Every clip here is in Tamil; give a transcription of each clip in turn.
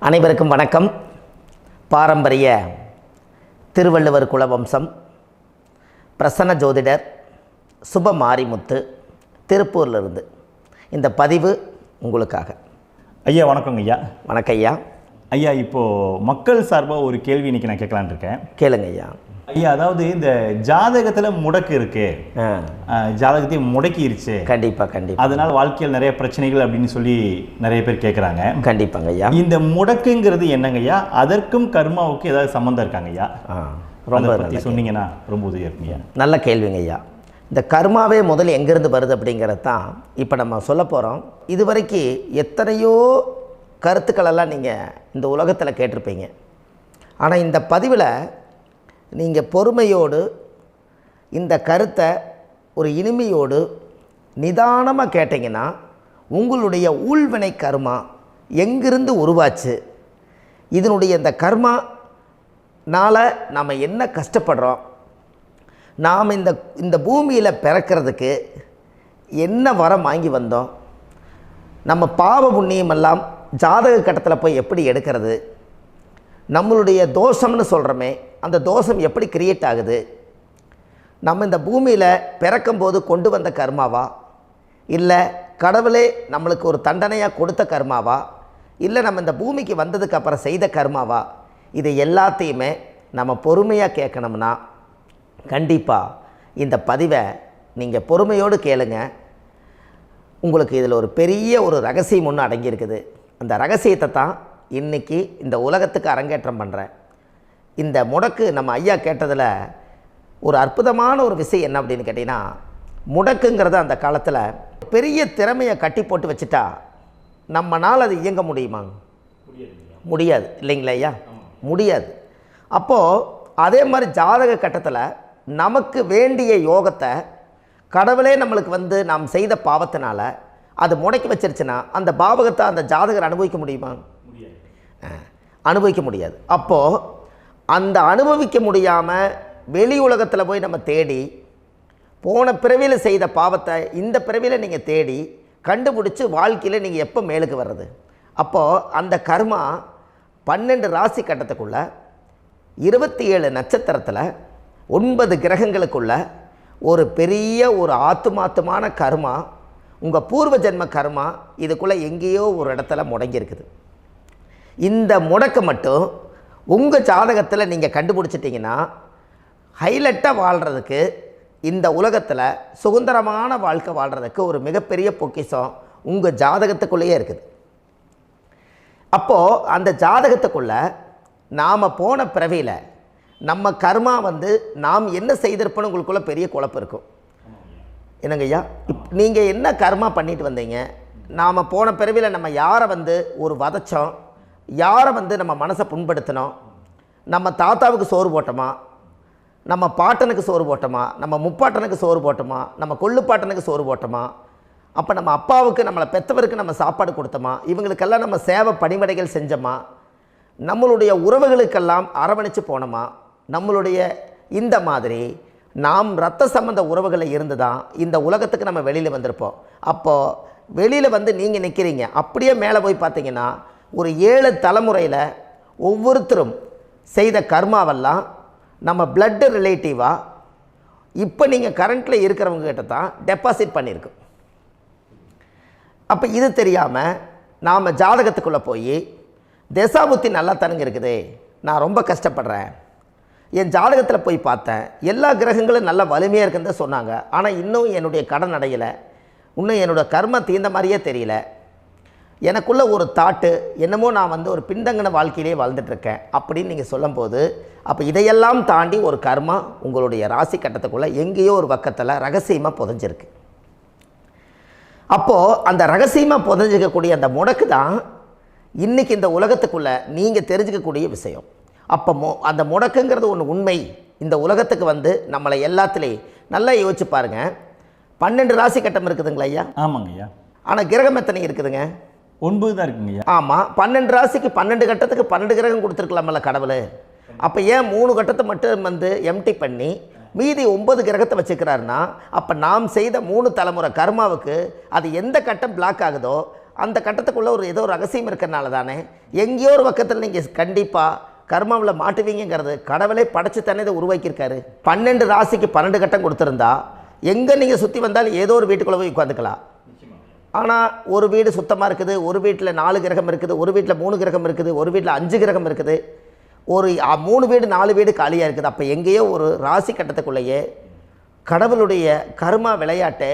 அனைவருக்கும் வணக்கம். பாரம்பரிய திருவள்ளுவர் குலவம்சம் பிரசன்ன ஜோதிடர் சுப மாரிமுத்து திருப்பூரிலிருந்து இந்த பதிவு உங்களுக்காக. ஐயா வணக்கங்க ஐயா. வணக்கம் ஐயா. ஐயா இப்போது மக்கள் சார்பாக ஒரு கேள்வி இன்றைக்கி நான் கேட்கலான் இருக்கேன். கேளுங்க ஐயா. ஐயா, அதாவது இந்த ஜாதகத்தில் முடக்கு இருக்கு, ஜாதகத்தையும் முடக்கிருச்சு, கண்டிப்பாக அதனால் வாழ்க்கையில் நிறைய பிரச்சனைகள் அப்படின்னு சொல்லி நிறைய பேர் கேட்குறாங்க. கண்டிப்பாங்க ஐயா. இந்த முடக்குங்கிறது என்னங்க ஐயா? அதற்கும் கர்மாவுக்கு ஏதாவது சம்மந்தம் இருக்காங்க ஐயா? ரொம்ப பற்றி சொன்னீங்கன்னா ரொம்ப உதவியாக இருக்குங்க. நல்ல கேள்விங்க ஐயா. இந்த கர்மாவே முதல்ல எங்கேருந்து வருது அப்படிங்கிறது தான் இப்போ நம்ம சொல்ல போகிறோம். இதுவரைக்கும் எத்தனையோ கருத்துக்களெல்லாம் நீங்கள் இந்த உலகத்தில் கேட்டிருப்பீங்க. ஆனால் இந்த பதிவில் நீங்கள் பொறுமையோடு இந்த கருத்தை ஒரு இனிமையோடு நிதானமாக கேட்டிங்கன்னா உங்களுடைய ஊழ்வினை கர்மா எங்கிருந்து உருவாச்சு, இதனுடைய இந்த கர்மானால் நாம் என்ன கஷ்டப்படுறோம், நாம் இந்த பூமியில் பிறக்கிறதுக்கு என்ன வரம் வாங்கி வந்தோம், நம்ம பாவ புண்ணியமெல்லாம் ஜாதக கட்டத்தில் போய் எப்படி எடுக்கிறது, நம்மளுடைய தோஷம்னு சொல்கிறோமே அந்த தோஷம் எப்படி கிரியேட் ஆகுது, நம்ம இந்த பூமியில் பிறக்கும்போது கொண்டு வந்த கர்மாவா, இல்லை கடவுளே நம்மளுக்கு ஒரு தண்டனையாக கொடுத்த கர்மாவா, இல்லை நம்ம இந்த பூமிக்கு வந்ததுக்கு அப்புறம் செய்த கர்மாவா, இது எல்லாத்தையுமே நம்ம பொறுமையாக கேட்கணும்னா கண்டிப்பாக இந்த பதிவை நீங்கள் பொறுமையோடு கேளுங்க. உங்களுக்கு இதில் ஒரு பெரிய ஒரு ரகசியம் ஒன்று அடங்கியிருக்குது. அந்த ரகசியத்தை தான் இன்றைக்கி இந்த உலகத்துக்கு அரங்கேற்றம் பண்ணுறேன். இந்த முடக்கு நம்ம ஐயா கேட்டதில் ஒரு அற்புதமான ஒரு விஷயம் என்ன அப்படின்னு கேட்டிங்கன்னா, முடக்குங்கிறது அந்த காலத்தில் பெரிய திறமையை கட்டி போட்டு வச்சுட்டா நம்மனால் அது இயங்க முடியுமா? முடியாது இல்லைங்களா ஐயா? முடியாது. அப்போது அதே மாதிரி ஜாதக கட்டத்தில் நமக்கு வேண்டிய யோகத்தை கடவுளே நம்மளுக்கு நாம் செய்த பாவத்தினால அது முடக்கி வச்சிருச்சுன்னா அந்த பாவகத்தை அந்த ஜாதகர் அனுபவிக்க முடியுமா? அனுபவிக்க முடியாது. அப்போது அந்த அனுபவிக்க முடியாமல் வெளி உலகத்தில் போய் நம்ம தேடி போன பிறவியில் செய்த பாவத்தை இந்த பிறவியில் நீங்கள் தேடி கண்டுபிடிச்சி வாழ்க்கையில் நீங்கள் எப்போ மேலுக்கு வர்றது? அப்போது அந்த கர்மா 12 ராசி கட்டத்துக்குள்ள 27 நட்சத்திரத்தில் 9 கிரகங்களுக்குள்ள ஒரு பெரிய ஒரு ஆத்துமாத்துமான கர்மா, உங்கள் பூர்வ ஜென்ம கர்மா இதுக்குள்ளே எங்கேயோ ஒரு இடத்துல முடங்கியிருக்குது. இந்த முடக்க மட்டும் உங்கள் ஜாதகத்தில் நீங்கள் கண்டுபிடிச்சிட்டிங்கன்னா ஹைலைட்டாக வாழ்கிறதுக்கு, இந்த உலகத்தில் சுதந்திரமான வாழ்க்கை வாழ்கிறதுக்கு ஒரு மிகப்பெரிய பொக்கிஷம் உங்கள் ஜாதகத்துக்குள்ளேயே இருக்குது. அப்போது அந்த ஜாதகத்துக்குள்ளே நாம் போன பிறவியில் நம்ம கர்மா நாம் என்ன செய்திருப்போன்னு உங்களுக்குள்ளே பெரிய குழப்பம் இருக்கும். என்னங்க ஐயா, நீங்கள் என்ன கர்மா பண்ணிட்டு வந்தீங்க, நாம் போன பிறவியில் நம்ம யாரை ஒரு வதச்சோம், யாரை நம்ம மனசை புண்படுத்தினோம், நம்ம தாத்தாவுக்கு சோறு போட்டோமா, நம்ம பாட்டனுக்கு சோறு போட்டோமா, நம்ம முப்பாட்டனுக்கு சோறு போட்டோமா, நம்ம கொள்ளுப்பாட்டனுக்கு சோறு போட்டோமா, அப்போ நம்ம அப்பாவுக்கு நம்மளை பெற்றவருக்கு நம்ம சாப்பாடு கொடுத்தோமா, இவங்களுக்கெல்லாம் நம்ம சேவை பணிமடைகள் செஞ்சோமா, நம்மளுடைய உறவுகளுக்கெல்லாம் அரவணைச்சு போனோமா, நம்மளுடைய இந்த மாதிரி நாம் இரத்த சம்பந்த உறவுகளை இருந்து தான் இந்த உலகத்துக்கு நம்ம வெளியில் வந்திருப்போம். அப்போது வெளியில் நீங்கள் நிற்கிறீங்க, அப்படியே மேலே போய் பார்த்தீங்கன்னா ஒரு 7 தலைமுறையில் ஒவ்வொருத்தரும் செய்த கர்மாவெல்லாம் நம்ம பிளட்டு ரிலேட்டிவாக இப்போ நீங்கள் கரண்ட்டில் இருக்கிறவங்க கிட்ட தான் டெபாசிட் பண்ணியிருக்கோம். அப்போ இது தெரியாமல் நாம் ஜாதகத்துக்குள்ளே போய் தசாபுத்தி நல்லா தனுங்க இருக்குது, நான் ரொம்ப கஷ்டப்படுறேன், என் ஜாதகத்தில் போய் பார்த்தேன் எல்லா கிரகங்களும் நல்ல வலிமையாக இருக்குன்னு தான் சொன்னாங்க, ஆனால் இன்னும் என்னுடைய கடன் அடையலை, இன்னும் என்னோடய கர்ம தீர்ந்த மாதிரியே தெரியல, எனக்குள்ளே ஒரு தாட்டு என்னமோ நான் ஒரு பின்தங்கின வாழ்க்கையிலே வாழ்ந்துட்டுருக்கேன் அப்படின்னு நீங்கள் சொல்லும்போது, அப்போ இதையெல்லாம் தாண்டி ஒரு கர்மா உங்களுடைய ராசி கட்டத்துக்குள்ளே எங்கேயோ ஒரு பக்கத்தில் ரகசியமாக புதைஞ்சிருக்கு. அப்போது அந்த ரகசியமாக புதைஞ்சிக்கக்கூடிய அந்த முடக்கு தான் இன்றைக்கி இந்த உலகத்துக்குள்ளே நீங்கள் தெரிஞ்சுக்கக்கூடிய விஷயம். அப்போ அந்த முடக்குங்கிறது ஒன்று உண்மை. இந்த உலகத்துக்கு நம்மளை எல்லாத்துலேயும் நல்லா யோசிச்சு பாருங்கள். 12 ராசி கட்டம் இருக்குதுங்களா ஐயா? ஆமாங்க ஐயா. ஆனால் கிரகம் எத்தனை இருக்குதுங்க? 9 தான் இருக்குங்க ஐயா. ஆமாம், 12 ராசிக்கு 12 கட்டத்துக்கு 12 கிரகம் கொடுத்துருக்கலாமல்ல கடவுள். அப்போ ஏன் 3 கட்டத்தை மட்டும் எம்டி பண்ணி மீதி 9 கிரகத்தை வச்சுக்கிறாருன்னா, அப்போ நாம் செய்த 3 தலைமுறை கர்மாவுக்கு அது எந்த கட்டம் பிளாக் ஆகுதோ அந்த கட்டத்துக்குள்ளே ஏதோ ஒரு ரகசியம் இருக்கிறனால தானே எங்கேயோ ஒரு பக்கத்தில் நீங்கள் கண்டிப்பாக கர்மாவில் மாட்டுவீங்கிறது கடவுளே படைச்சு தானே இதை உருவாக்கியிருக்காரு. 12 ராசிக்கு 12 கட்டம் கொடுத்துருந்தா எங்கே நீங்கள் சுற்றி வந்தாலும் ஏதோ ஒரு வீட்டுக்குள்ளே போய் உட்காந்துக்கலாம். ஆனால் ஒரு வீடு சுத்தமாக இருக்குது, ஒரு வீட்டில் 4 கிரகம் இருக்குது, ஒரு வீட்டில் 3 கிரகம் இருக்குது, ஒரு வீட்டில் 5 கிரகம் இருக்குது, ஒரு 3 வீடு 4 வீடு காலியாக இருக்குது. அப்போ எங்கேயோ ஒரு ராசி கட்டத்துக்குள்ளேயே கடவுளுடைய கர்மா விளையாட்டு,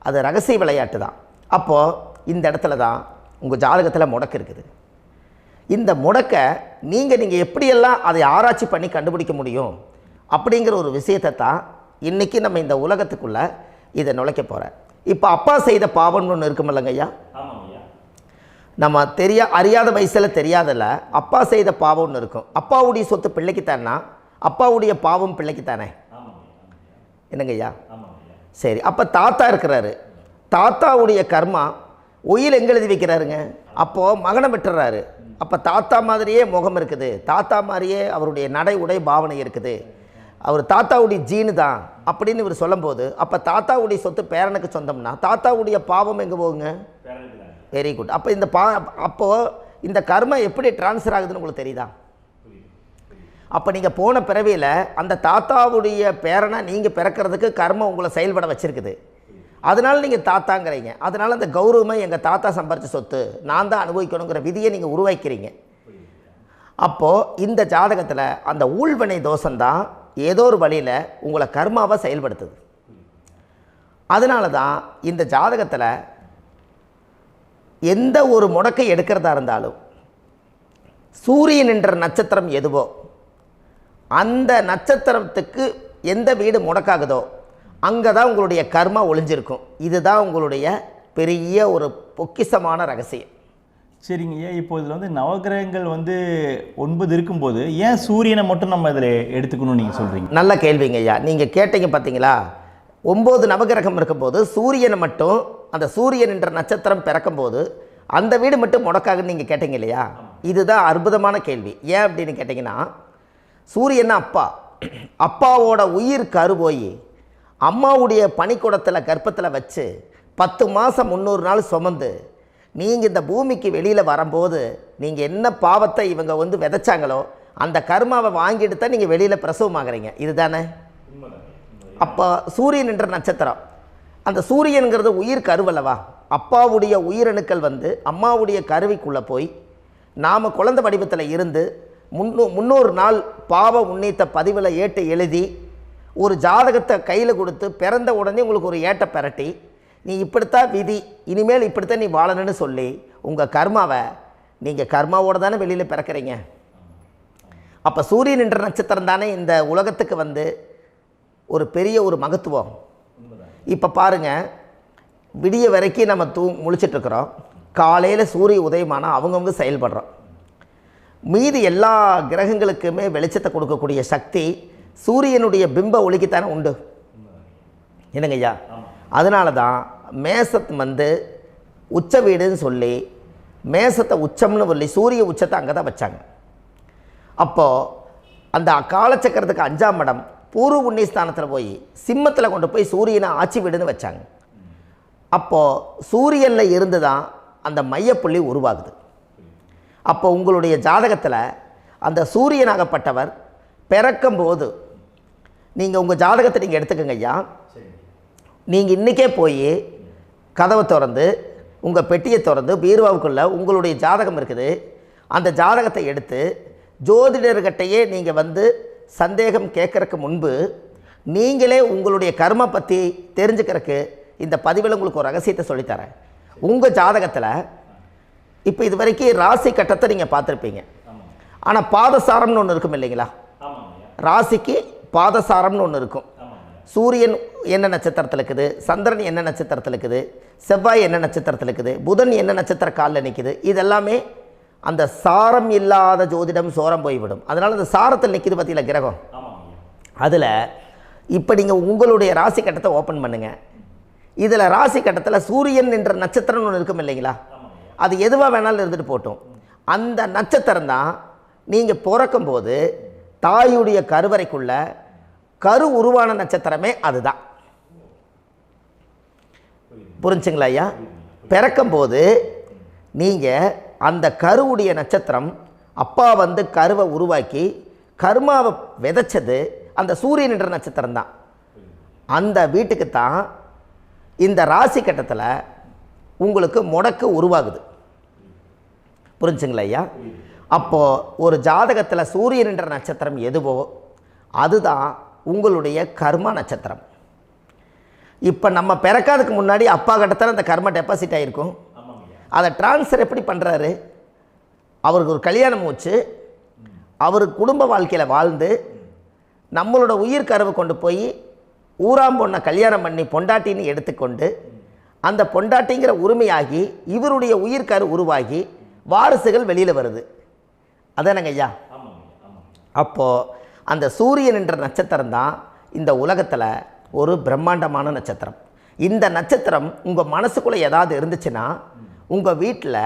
அது ரகசிய விளையாட்டு தான். அப்போது இந்த இடத்துல தான் உங்கள் ஜாதகத்தில் முடக்கு இருக்குது. இந்த முடக்கை நீங்கள் எப்படியெல்லாம் அதை ஆராய்ச்சி பண்ணி கண்டுபிடிக்க முடியும் அப்படிங்கிற ஒரு விஷயத்தை தான் இன்றைக்கி நம்ம இந்த உலகத்துக்குள்ளே இதை நுழைக்க போகிறேன். இப்போ அப்பா செய்த பாவம்னு ஒன்று இருக்குமில்லங்க ஐயா, நம்ம அறியாத வயசில் தெரியாதில்ல, அப்பா செய்த பாவம்னு இருக்கும். அப்பாவுடைய சொத்து பிள்ளைக்குத்தானா, அப்பாவுடைய பாவம் பிள்ளைக்குத்தானே, என்னங்க ஐயா? சரி, அப்போ தாத்தா இருக்கிறாரு, தாத்தாவுடைய கர்மா உயிர் எங்கே எழுதி வைக்கிறாருங்க? அப்போது மகனை விட்டுறாரு. அப்போ தாத்தா மாதிரியே முகம் இருக்குது, தாத்தா மாதிரியே அவருடைய நடை உடை பாவனை இருக்குது, அவர் தாத்தாவுடைய ஜீனு தான் அப்படின்னு இவர் சொல்லும்போது, அப்போ தாத்தாவுடைய சொத்து பேரனுக்கு சொந்தம்னா தாத்தாவுடைய பாவம் எங்கே போகுங்க? Very good. அப்போ அப்போது இந்த கர்மா எப்படி டிரான்ஸ்ஃபர் ஆகுதுன்னு உங்களுக்கு தெரியுதா? அப்போ நீங்கள் போன பிறவியில் அந்த தாத்தாவுடைய பேரனை நீங்கள் பிறக்கிறதுக்கு கர்மம் உங்களை செயல்பட வச்சுருக்குது. அதனால் நீங்கள் தாத்தாங்கிறீங்க. அதனால் அந்த கௌரவமாக எங்கள் தாத்தா சம்பாரித்த சொத்து நான் தான் அனுபவிக்கணுங்கிற விதியை நீங்கள் உருவாக்கிறீங்க. அப்போது இந்த ஜாதகத்தில் அந்த ஊழ்வினை தோஷந்தான் ஏதோ ஒரு வழியில் உங்களை கர்மாவை செயல்படுத்துது. அதனால தான் இந்த ஜாதகத்தில் எந்த ஒரு முடக்கை எடுக்கிறதா இருந்தாலும் சூரியன் என்ற நட்சத்திரம் எதுவோ அந்த நட்சத்திரத்துக்கு எந்த வீடு முடக்காகுதோ அங்கே தான் உங்களுடைய கர்மா ஒளிஞ்சிருக்கும். இதுதான் உங்களுடைய பெரிய ஒரு பொக்கிஷமான ரகசியம். சரிங்க ஐயா, இப்போ இதில் நவகிரகங்கள் 9 இருக்கும்போது ஏன் சூரியனை மட்டும் நம்ம இதில் எடுத்துக்கணும்னு நீங்கள் சொல்கிறீங்க? நல்ல கேள்விங்க ஐயா. நீங்கள் கேட்டீங்க பார்த்தீங்களா, 9 நவகிரகம் இருக்கும்போது சூரியனை மட்டும், அந்த சூரியன் என்ற நட்சத்திரம் பிறக்கும்போது அந்த வீடு மட்டும் முடக்காகுன்னு நீங்கள் கேட்டீங்க இல்லையா? இதுதான் அற்புதமான கேள்வி. ஏன் அப்படின்னு கேட்டிங்கன்னா, சூரியன் அப்பாவோட உயிர் கரு போய் அம்மாவுடைய பனிக்கூடத்தில் கர்ப்பத்தில் வச்சு 10 மாதம் 300 நாள் சுமந்து நீங்கள் இந்த பூமிக்கு வெளியில் வரும்போது நீங்கள் என்ன பாவத்தை இவங்க விதைச்சாங்களோ அந்த கர்மாவை வாங்கிட்டு தான் நீங்கள் வெளியில் பிரசவமாகறீங்க. இதுதானே? அப்போ சூரியன் என்ற நட்சத்திரம், அந்த சூரியனுங்கிறது உயிர் கருவல்லவா, அப்பாவுடைய உயிரணுக்கள் அம்மாவுடைய கருவிக்குள்ளே போய் நாம் குழந்தை வடிவத்தில் இருந்து 300 நாள் பாவ உன்னித்த பதிவில் ஏட்டு எழுதி ஒரு ஜாதகத்தை கையில் கொடுத்து பிறந்த உடனே உங்களுக்கு ஒரு ஏட்டை பெரட்டி நீ இப்படித்தான் விதி, இனிமேல் இப்படித்தான் நீ வாழணும்னு சொல்லி உங்கள் கர்மாவை நீங்கள் கர்மாவோடு தானே வெளியில் பிறக்கிறீங்க. அப்போ சூரியன் என்ற நட்சத்திரம் தானே இந்த உலகத்துக்கு ஒரு பெரிய ஒரு மகத்துவம். இப்போ பாருங்கள், விடிய வரைக்கும் நம்ம முழிச்சிட்ருக்குறோம், காலையில் சூரிய உதயமானால் அவங்கவுங்க செயல்படுறோம். மீதி எல்லா கிரகங்களுக்குமே வெளிச்சத்தை கொடுக்கக்கூடிய சக்தி சூரியனுடைய பிம்ப ஒளிக்குத்தானே உண்டு, என்னங்க ஐயா? அதனால தான் மேசத்து உச்ச வீடுன்னு சொல்லி மேசத்தை உச்சம்னு சொல்லி சூரிய உச்சத்தை அங்கே தான் வச்சாங்க. அப்போது அந்த காலச்சக்கரத்துக்கு 5ஆம் இடம் பூர்வ புண்ணியஸ்தானத்தில் போய் சிம்மத்தில் கொண்டு போய் சூரியனை ஆட்சி வீடுன்னு வச்சாங்க. அப்போது சூரியனில் இருந்து தான் அந்த மையப்புள்ளி உருவாகுது. அப்போ உங்களுடைய ஜாதகத்தில் அந்த சூரியனாகப்பட்டவர் பிறக்கும்போது நீங்கள் உங்கள் ஜாதகத்தை நீங்கள் எடுத்துக்கங்க ஐயா. நீங்கள் இன்றைக்கே போய் கதவை திறந்து உங்கள் பெட்டியை திறந்து பீர்வாவுக்குள்ளே உங்களுடைய ஜாதகம் இருக்குது, அந்த ஜாதகத்தை எடுத்து ஜோதிடர்கிட்டையே நீங்கள் சந்தேகம் கேட்குறக்கு முன்பு நீங்களே உங்களுடைய கர்ம பற்றி தெரிஞ்சுக்கிறதுக்கு இந்த பதிவில் உங்களுக்கு ஒரு ரகசியத்தை சொல்லித்தரேன். உங்கள் ஜாதகத்தில் இப்போ இது வரைக்கும் ராசி கட்டத்தை நீங்கள் பார்த்துருப்பீங்க, ஆனால் பாதசாரம்னு ஒன்று இருக்கும் இல்லைங்களா? ராசிக்கு பாதசாரம்னு ஒன்று இருக்கும். சூரியன் என்ன நட்சத்திரத்தில் இருக்குது, சந்திரன் என்ன நட்சத்திரத்தில் இருக்குது, செவ்வாய் என்ன நட்சத்திரத்தில் இருக்குது, புதன் என்ன நட்சத்திர காலில் நிற்குது, இதெல்லாமே அந்த சாரம் இல்லாத ஜோதிடம் சோரம் போய்விடும். அதனால் அந்த சாரத்தில் நிற்கிது பார்த்தீங்களா கிரகம், அதில் இப்போ நீங்கள் உங்களுடைய ராசி கட்டத்தை ஓப்பன் பண்ணுங்கள். இதில் ராசி கட்டத்தில் சூரியன் என்ற நட்சத்திரம்னு ஒன்று இருக்கும் இல்லைங்களா? அது எதுவாக வேணாலும் இருந்துட்டு போட்டோம். அந்த நட்சத்திரம் தான் நீங்கள் பிறக்கும்போது தாயுடைய கருவறைக்குள்ள கரு உருவான நட்சத்திரமே அதுதான். புரிஞ்சுங்களா ஐயா? பிறக்கும்போது நீங்கள் அந்த கருவுடைய நட்சத்திரம் அப்பா வந்து கருவை உருவாக்கி கர்மாவை விதைச்சது அந்த சூரியன் என்ற நட்சத்திரம் தான். அந்த வீட்டுக்கு தான் இந்த ராசி கட்டத்தில் உங்களுக்கு முடக்கு உருவாகுது. புரிஞ்சுங்களா ஐயா? அப்போது ஒரு ஜாதகத்தில் சூரியன் என்ற நட்சத்திரம் எதுவோ அதுதான் உங்களுடைய கர்மா நட்சத்திரம். இப்போ நம்ம பிறக்காதுக்கு முன்னாடி அப்பா கட்டத்தில் அந்த கர்மா டெபாசிட் ஆகிருக்கும். அதை ட்ரான்ஸ்ஃபர் எப்படி பண்ணுறாரு? அவருக்கு ஒரு கல்யாணம் வச்சு அவர் குடும்ப வாழ்க்கையில் வாழ்ந்து நம்மளோட உயிர் கருவை கொண்டு போய் ஊராம் பொண்ணை கல்யாணம் பண்ணி பொண்டாட்டின்னு எடுத்துக்கொண்டு அந்த பொண்டாட்டிங்கிற உரிமையாகி இவருடைய உயிர் கரு உருவாகி வாரிசுகள் வெளியில் வருது. அதானங்க ஐயா? அப்போது அந்த சூரியன் என்ற நட்சத்திரம் தான் இந்த உலகத்தில் ஒரு பிரம்மாண்டமான நட்சத்திரம். இந்த நட்சத்திரம் உங்கள் மனசுக்குள்ளே ஏதாவது இருந்துச்சுன்னா உங்கள் வீட்டில்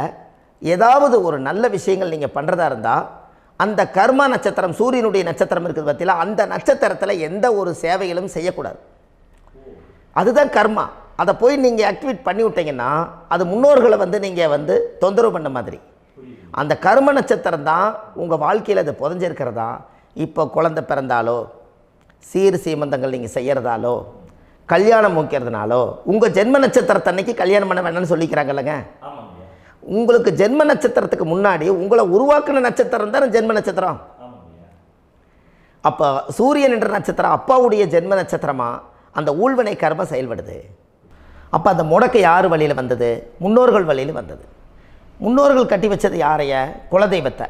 ஏதாவது ஒரு நல்ல விஷயங்கள் நீங்கள் பண்ணுறதா இருந்தால் அந்த கர்மா நட்சத்திரம் சூரியனுடைய நட்சத்திரம் இருக்குது பார்த்தீங்களா, அந்த நட்சத்திரத்தில் எந்த ஒரு சேவைகளும் செய்யக்கூடாது. அதுதான் கர்மா. அதை போய் நீங்கள் ஆக்டிவேட் பண்ணி விட்டீங்கன்னா அது முன்னோர்களை வந்து நீங்கள் வந்து தொந்தரவு பண்ண மாதிரி. அந்த கர்ம நட்சத்திரம் தான் உங்கள் வாழ்க்கையில் அது புதஞ்சிருக்கிறதா. இப்போ குழந்தை பிறந்தாலோ சீர் சீமந்தங்கள் நீங்கள் செய்கிறதாலோ கல்யாணம் முக்கிறதுனாலோ உங்கள் ஜென்ம நட்சத்திரத்தன்னைக்கு கல்யாணம் பண்ண வேண்டாம்னு சொல்லிக்கிறாங்கல்லங்க. உங்களுக்கு ஜென்ம நட்சத்திரத்துக்கு முன்னாடி உங்களை உருவாக்குன நட்சத்திரம் தான் ஜென்ம நட்சத்திரம். அப்போ சூரியன் என்ற நட்சத்திரம் அப்பாவுடைய ஜென்ம நட்சத்திரமாக அந்த ஊழ்வினை கர்மம் செயல்படுது. அப்போ அந்த முடக்கு யார் வழியில் வந்தது? முன்னோர்கள் வழியில் வந்தது. முன்னோர்கள் கட்டி வச்சது யாரைய? குலதெய்வத்தை.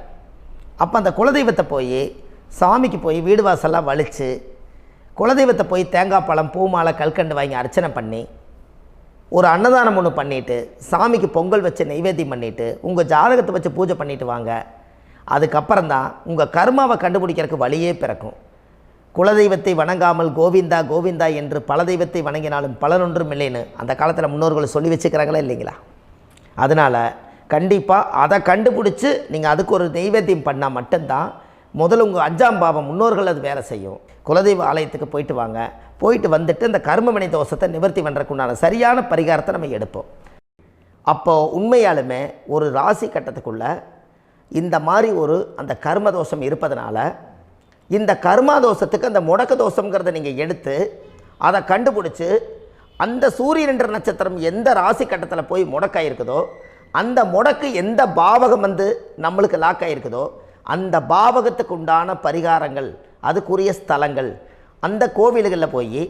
அப்போ அந்த குலதெய்வத்தை போய் சாமிக்கு போய் வீடு வாசல்லாம் வலித்து குலதெய்வத்தை போய் தேங்காய் பழம் பூ மாலை கல்கண்டு வாங்கி அர்ச்சனை பண்ணி ஒரு அன்னதானம் ஒன்று பண்ணிவிட்டு சாமிக்கு பொங்கல் வச்சு நைவேத்தியம் பண்ணிவிட்டு உங்கள் ஜாதகத்தை வச்சு பூஜை பண்ணிவிட்டு வாங்க. அதுக்கப்புறம் தான் உங்கள் கர்மாவை கண்டுபிடிக்கிறதுக்கு வழியே பிறக்கும். குலதெய்வத்தை வணங்காமல் கோவிந்தா கோவிந்தா என்று பல தெய்வத்தை வணங்கினாலும் பலனொன்றும் இல்லைன்னு அந்த காலத்தில் முன்னோர்கள் சொல்லி வச்சுக்கிறாங்களா இல்லைங்களா? அதனால் கண்டிப்பாக அதை கண்டுபிடிச்சி நீங்கள் அதுக்கு ஒரு நைவேத்தியம் பண்ணால் மட்டும்தான் முதல்ல உங்கள் 5ஆம் பாவம் முன்னோர்கள் அது வேலை செய்யும். குலதெய்வ ஆலயத்துக்கு போயிட்டு வாங்க. போயிட்டு வந்துட்டு இந்த கர்மவினை தோஷத்தை நிவர்த்தி பண்ணுறதுக்குண்டான சரியான பரிகாரத்தை நம்ம எடுப்போம். அப்போது உண்மையாலுமே ஒரு ராசி கட்டத்துக்குள்ளே இந்த மாதிரி ஒரு அந்த கர்ம தோஷம் இருப்பதனால இந்த கர்மா தோஷத்துக்கு அந்த முடக்க தோஷங்கிறத நீங்கள் எடுத்து அதை கண்டுபிடிச்சி அந்த சூரியன் என்ற நட்சத்திரம் எந்த ராசி கட்டத்தில் போய் முடக்காயிருக்குதோ அந்த முடக்கு எந்த பாவகம் வந்து நம்மளுக்கு லாக் ஆகிருக்குதோ அந்த பாவகத்துக்கு உண்டான பரிகாரங்கள் அதுக்குரிய ஸ்தலங்கள் அந்த கோவில்களில் போய்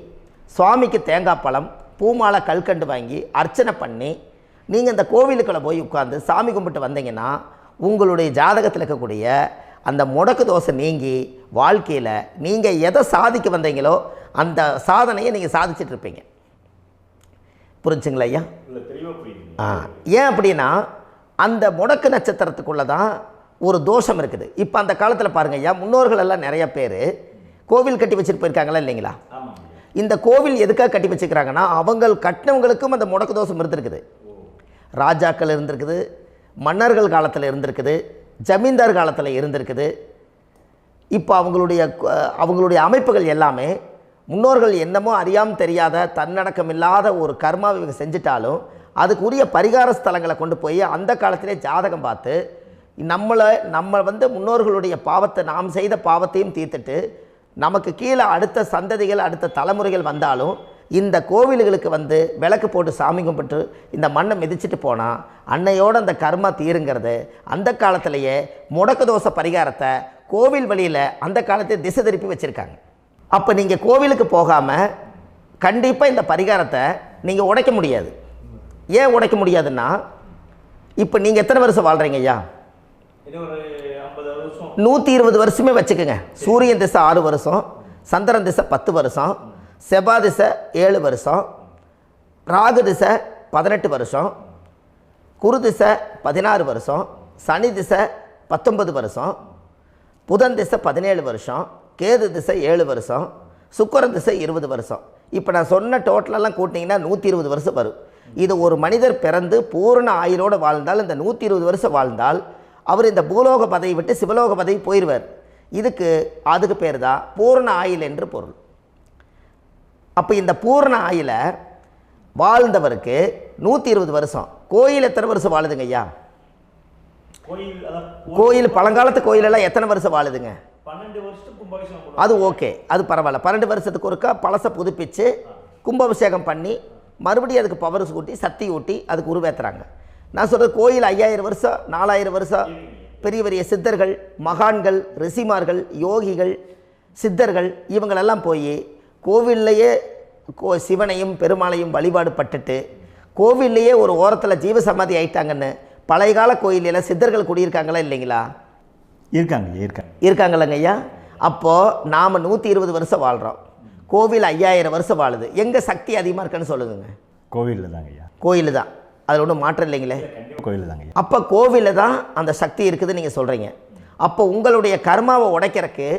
சுவாமிக்கு தேங்காய் பழம் பூமாலை கல்கண்டு வாங்கி அர்ச்சனை பண்ணி நீங்கள் இந்த கோவிலுக்குள்ளே போய் உட்காந்து சாமி கும்பிட்டு வந்தீங்கன்னா உங்களுடைய ஜாதகத்தில் இருக்கக்கூடிய அந்த முடக்கு தோசை நீங்கி வாழ்க்கையில் நீங்கள் எதை சாதிக்க வந்தீங்களோ அந்த சாதனையை நீங்கள் சாதிச்சிட்ருப்பீங்க. புரிஞ்சுங்களா ஐயா? ஏன் அப்படின்னா அந்த முடக்கு நட்சத்திரத்துக்குள்ளே தான் ஒரு தோஷம் இருக்குது. இப்போ அந்த காலத்தில் பாருங்கள் ஐயா, முன்னோர்கள் எல்லாம் நிறைய பேர் கோவில் கட்டி வச்சுட்டு போயிருக்காங்களா இல்லைங்களா? இந்த கோவில் எதுக்காக கட்டி வச்சுக்கிறாங்கன்னா அவங்க கட்டினவங்களுக்கும் அந்த முடக்கு தோஷம் இருந்திருக்குது. ராஜாக்கள் இருந்திருக்குது, மன்னர்கள் காலத்தில் இருந்திருக்குது, ஜமீன்தார் காலத்தில் இருந்திருக்குது. இப்போ அவங்களுடைய அமைப்புகள் எல்லாமே முன்னோர்கள் என்னமோ அறியாமல் தெரியாத தன்னடக்கம் இல்லாத ஒரு கர்மாவை இவங்க செஞ்சிட்டாலும் அதுக்குரிய பரிகார ஸ்தலங்களை கொண்டு போய் அந்த காலத்திலே ஜாதகம் பார்த்து நம்ம வந்து முன்னோர்களுடைய பாவத்தை நாம் செய்த பாவத்தையும் தீர்த்துட்டு நமக்கு கீழே அடுத்த சந்ததிகள் அடுத்த தலைமுறைகள் வந்தாலும் இந்த கோவில்களுக்கு வந்து விளக்கு போட்டு சாமி கும்பிட்டு இந்த மண்ணை மிதிச்சுட்டு போனால் அன்னையோடு அந்த கர்மா தீருங்கிறது அந்த காலத்திலேயே முடக்க தோஷ பரிகாரத்தை கோவில் வழியில் அந்த காலத்தை திசை திருப்பி வச்சுருக்காங்க. அப்போ நீங்கள் கோவிலுக்கு போகாமல் கண்டிப்பாக இந்த பரிகாரத்தை நீங்கள் உடைக்க முடியாது. ஏன் உடைக்க முடியாதுன்னா இப்போ நீங்கள் எத்தனை வருஷம் வாழ்கிறீங்க ஐயா? 120 வருஷமே வச்சுக்கோங்க. சூரியன் திசை 6 வருஷம், சந்திரன் திசை 10 வருஷம், செவ்வாய் திசை 7 வருஷம், ராகு திசை 18 வருஷம், குரு திசை 16 வருஷம், சனி திசை 19 வருஷம், புதன் திசை 17 வருஷம், கேது திசை 7 வருஷம், சுக்கிரன் திசை 20 வருஷம். இப்போ நான் சொன்ன டோட்டலெல்லாம் கூட்டிங்கன்னா 120 வருஷம் வரும். இது ஒரு மனிதர் பிறந்து பூரண ஆயுளோடு வாழ்ந்தால் இந்த 120 வருஷம் வாழ்ந்தால் அவர் இந்த பூலோக பதவி விட்டு சிவலோக பதவி போயிடுவார். அதுக்கு பேர் தான் பூரண ஆயுள் என்று பொருள். அப்போ இந்த பூரண ஆயுளை வாழ்ந்தவருக்கு 120 வருஷம். கோயில் எத்தனை வருஷம் வாழுதுங்க ஐயா? கோயில் பழங்காலத்து கோயிலெல்லாம் எத்தனை வருஷம் வாழுதுங்க? 12 வருஷத்துக்கு கும்பாபிஷேகம். அது ஓகே, அது பரவாயில்ல. 12 வருஷத்துக்கு ஒருக்கா பழசை புதுப்பிச்சு கும்பாபிஷேகம் பண்ணி மறுபடியும் அதுக்கு பவர் ஊட்டி சக்தி ஊட்டி அதுக்கு உருவேற்றுறாங்க. நான் சொல்கிறது கோயில் 5000 வருஷம் 4000 வருஷம் பெரிய பெரிய சித்தர்கள், மகான்கள், ரிஷிமார்கள், யோகிகள், சித்தர்கள் இவங்களெல்லாம் போய் கோவில்லையே சிவனையும் பெருமாளையும் வழிபாடு பட்டுட்டு கோவில்லையே ஒரு ஓரத்தில் ஜீவசமாதி ஆயிட்டாங்கன்னு பழைய கால கோயிலில் சித்தர்கள் குடியிருக்காங்களா இல்லைங்களா? இருக்காங்கல்லங்க ஐயா. அப்போது நாம் 120 வருஷம் வாழ்கிறோம், கோவில் 5000 வருஷம் வாழுது. எங்கே சக்தி அதிகமாக இருக்குன்னு சொல்லுங்க? கோவிலில் தாங்க ஐயா. கோயில் தான், அதில் ஒன்றும் மாற்றம் இல்லைங்களே. கோயில் தாங்க. அப்போ கோவிலில் தான் அந்த சக்தி இருக்குதுன்னு நீங்கள் சொல்கிறீங்க. அப்போ உங்களுடைய கர்மாவை உடைக்கிறதுக்கு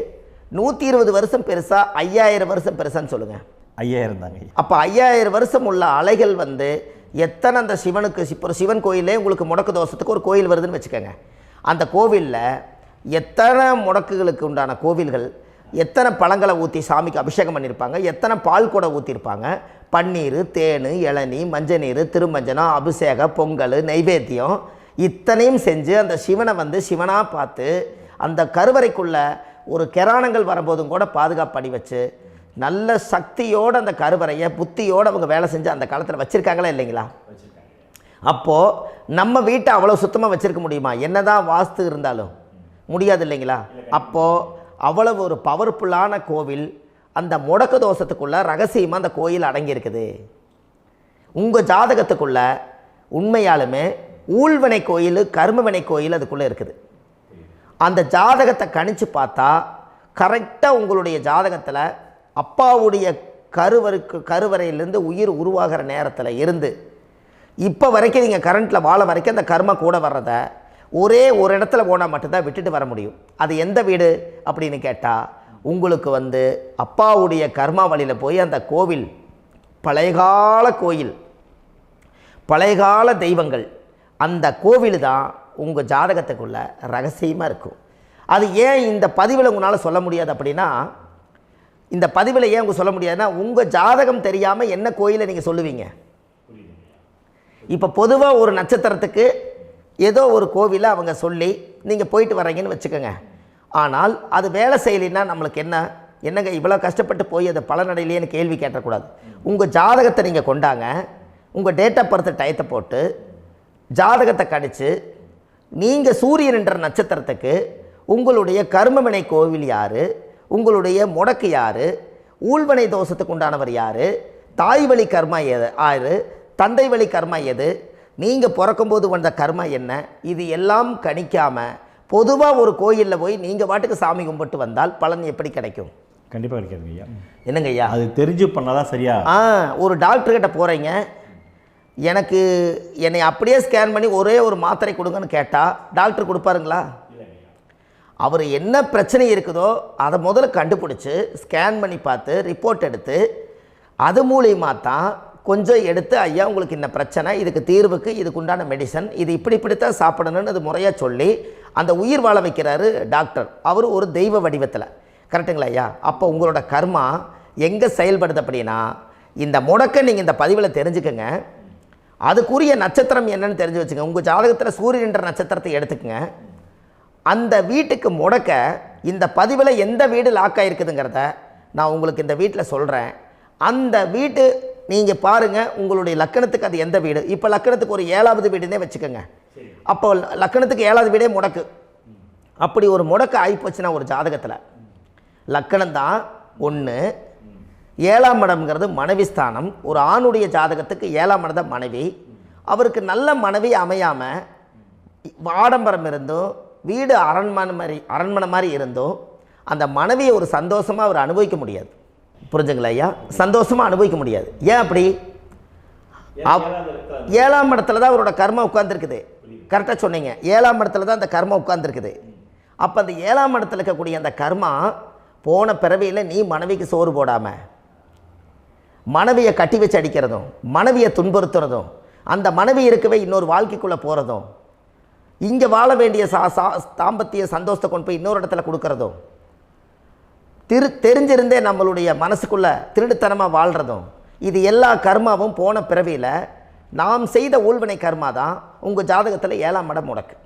120 வருஷம் பெருசா 5000 வருஷம் பெருசான்னு சொல்லுங்கள்? 5000 தாங்க. அப்போ 5000 வருஷம் உள்ள அலைகள் வந்து எத்தனை அந்த சிவனுக்கு இப்போ சிவன் கோயிலே உங்களுக்கு முடக்கு தோஷத்துக்கு ஒரு கோயில் வருதுன்னு வச்சுக்கோங்க. அந்த கோவிலில் எத்தனை முடக்குகளுக்கு உண்டான கோவில்கள், எத்தனை பழங்களை ஊற்றி சாமிக்கு அபிஷேகம் பண்ணியிருப்பாங்க, எத்தனை பால் கூட ஊற்றிருப்பாங்க, பன்னீர், தேன், இளநீ, மஞ்சள் நீர், திருமஞ்சனம், அபிஷேகம், பொங்கல், நைவேத்தியம் இத்தனையும் செஞ்சு அந்த சிவனை வந்து சிவனாக பார்த்து அந்த கருவறைக்குள்ள ஒரு கிராணங்கள் வரும்போதும் கூட பாதுகாப்பு பண்ணி வச்சு நல்ல சக்தியோடு அந்த கருவறையை புத்தியோடு அவங்க வேலை செஞ்சு அந்த காலத்தில் வச்சுருக்காங்களா இல்லைங்களா? அப்போது நம்ம வீட்டை அவ்வளோ சுத்தமாக வச்சுருக்க முடியுமா? என்னதான் வாஸ்து இருந்தாலும் முடியாது இல்லைங்களா? அப்போது அவ்வளவு ஒரு பவர்ஃபுல்லான கோவில் அந்த முடக்கு தோஷத்துக்குள்ளே ரகசியமாக அந்த கோயில் அடங்கியிருக்குது. உங்கள் ஜாதகத்துக்குள்ளே உண்மையாலுமே ஊழ்வினை கோயில், கர்மவினை கோயில் அதுக்குள்ளே இருக்குது. அந்த ஜாதகத்தை கணிச்சு பார்த்தா கரெக்டாக உங்களுடைய ஜாதகத்தில் அப்பாவுடைய கருவறையிலேருந்து உயிர் உருவாகிற நேரத்தில் இருந்து இப்போ வரைக்கும் நீங்கள் கரண்ட்டில் வாழ வரைக்கும் அந்த கர்ம கூட வர்றதை ஒரே ஒரு இடத்துல போனால் மட்டும்தான் விட்டுட்டு வர முடியும். அது எந்த வீடு அப்படின்னு கேட்டால் உங்களுக்கு வந்து அப்பாவுடைய கர்மா வழியில் போய் அந்த கோவில் பழையகால கோயில், பழையகால தெய்வங்கள், அந்த கோவில் தான் உங்கள் ஜாதகத்துக்குள்ள ரகசியமாக இருக்கும். அது ஏன் இந்த பதிவில் உங்களால் சொல்ல முடியாது அப்படின்னா, இந்த பதிவில் ஏன் உங்க சொல்ல முடியாதுன்னா உங்கள் ஜாதகம் தெரியாமல் என்ன கோயிலை நீங்கள் சொல்லுவீங்க? இப்போ பொதுவாக ஒரு நட்சத்திரத்துக்கு ஏதோ ஒரு கோவிலை அவங்க சொல்லி நீங்கள் போயிட்டு வர்றீங்கன்னு வச்சுக்கோங்க. ஆனால் அது வேலை செய்யலைன்னா நம்மளுக்கு என்னங்க இவ்வளோ கஷ்டப்பட்டு போய் அதை பலனடையிலேன்னு கேள்வி கேட்டக்கூடாது. உங்கள் ஜாதகத்தை நீங்கள் கொண்டாங்க, உங்கள் டேட் ஆஃப் பர்த் டயத்தை போட்டு ஜாதகத்தை கணிச்சு நீங்கள் சூரியன் என்ற நட்சத்திரத்துக்கு உங்களுடைய கர்மவினை கோவில் யார், உங்களுடைய முடக்கு யார், ஊழ்வனை தோஷத்துக்கு உண்டானவர் யார், தாய் வழி கர்மா யார், தந்தை வழி கர்மா எது, நீங்கள் பிறக்கும்போது வந்த கர்மா என்ன, இது எல்லாம் கணிக்காமல் பொதுவாக ஒரு கோயிலில் போய் நீங்கள் பாட்டுக்கு சாமி கும்பிட்டு வந்தால் பலன் எப்படி கிடைக்கும்? கண்டிப்பாக கிடைக்காதுங்க ஐயா. என்னங்க ஐயா? அது தெரிஞ்சு பண்ணாதான் சரியா? ஒரு டாக்டர்கிட்ட போகிறீங்க, என்னை அப்படியே ஸ்கேன் பண்ணி ஒரே ஒரு மாத்திரை கொடுங்கன்னு கேட்டால் டாக்டர் கொடுப்பாருங்களா? அவர் என்ன பிரச்சனை இருக்குதோ அதை முதல்ல கண்டுபிடிச்சி ஸ்கேன் பண்ணி பார்த்து ரிப்போர்ட் எடுத்து அது மூலியமாக தான் கொஞ்சம் எடுத்து ஐயா உங்களுக்கு இந்த பிரச்சனை, இதுக்கு தீர்வுக்கு இதுக்குண்டான மெடிசன், இது இப்படித்தான் சாப்பிடணும்னு அது முறையாக சொல்லி அந்த உயிர் வாழ வைக்கிறாரு டாக்டர். அவர் ஒரு தெய்வ வடிவத்தில். கரெக்டுங்களா ஐயா? அப்போ உங்களோட கர்மா எங்கே செயல்படுது அப்படின்னா, இந்த முடக்க நீங்கள் இந்த பதிவில் தெரிஞ்சுக்கங்க. அதுக்குரிய நட்சத்திரம் என்னன்னு தெரிஞ்சு வச்சுங்க. உங்கள் ஜாதகத்தில் சூரியன் என்ற நட்சத்திரத்தை எடுத்துக்கங்க. அந்த வீட்டுக்கு முடக்க இந்த பதிவில் எந்த வீடு லாக் ஆகிருக்குதுங்கிறத நான் உங்களுக்கு இந்த வீட்டில் சொல்கிறேன். அந்த வீட்டு நீங்கள் பாருங்கள், உங்களுடைய லக்கணத்துக்கு அது எந்த வீடு. இப்போ லக்கணத்துக்கு ஒரு 7வது வீடுன்னே வச்சுக்கோங்க. அப்போ லக்கணத்துக்கு 7வது வீடே முடக்கு. அப்படி ஒரு முடக்கு ஆகிப்போச்சுன்னா ஒரு ஜாதகத்தில் லக்கணம் தான் 1, 7ஆம் இடம்ங்கிறது மனைவி ஸ்தானம். ஒரு ஆணுடைய ஜாதகத்துக்கு 7ஆம் இடம் தான் மனைவி. அவருக்கு நல்ல மனைவி அமையாமல் ஆடம்பரம் இருந்தும் வீடு அரண்மனை மாதிரி இருந்தும் அந்த மனைவியை ஒரு சந்தோஷமாக அவர் அனுபவிக்க முடியாது. புரிஞ்சுங்களா ஐயா? சந்தோஷமாக அனுபவிக்க முடியாது. ஏன் அப்படி? 7ஆம் இடத்துல தான் அவரோட கர்மா உட்கார்ந்துருக்குது. கரெக்டாக சொன்னீங்க. 7ஆம் இடத்துல தான் அந்த கர்மா உட்கார்ந்துருக்குது. அப்போ அந்த 7ஆம் இடத்துல இருக்கக்கூடிய அந்த கர்மா போன பிறவியில் நீ மனைவிக்கு சோறு போடாமல் மனைவியை கட்டி வச்சு அடிக்கிறதும், மனைவியை துன்புறுத்துறதும், அந்த மனைவி இருக்கவே இன்னொரு வாழ்க்கைக்குள்ளே போகிறதும், இங்கே வாழ வேண்டிய தாம்பத்திய சந்தோஷத்தை கொண்டு போய் இன்னொரு இடத்துல கொடுக்கறதும், தெரிஞ்சிருந்தே நம்மளுடைய மனசுக்குள்ளே திருடுத்தனமாக வாழ்கிறதும், இது எல்லா கர்மாவும் போன பிறவியில் நாம் செய்த ஊழ்வினை கர்மா தான் உங்கள் ஜாதகத்தில் 7ஆம் இடம் முடக்கு.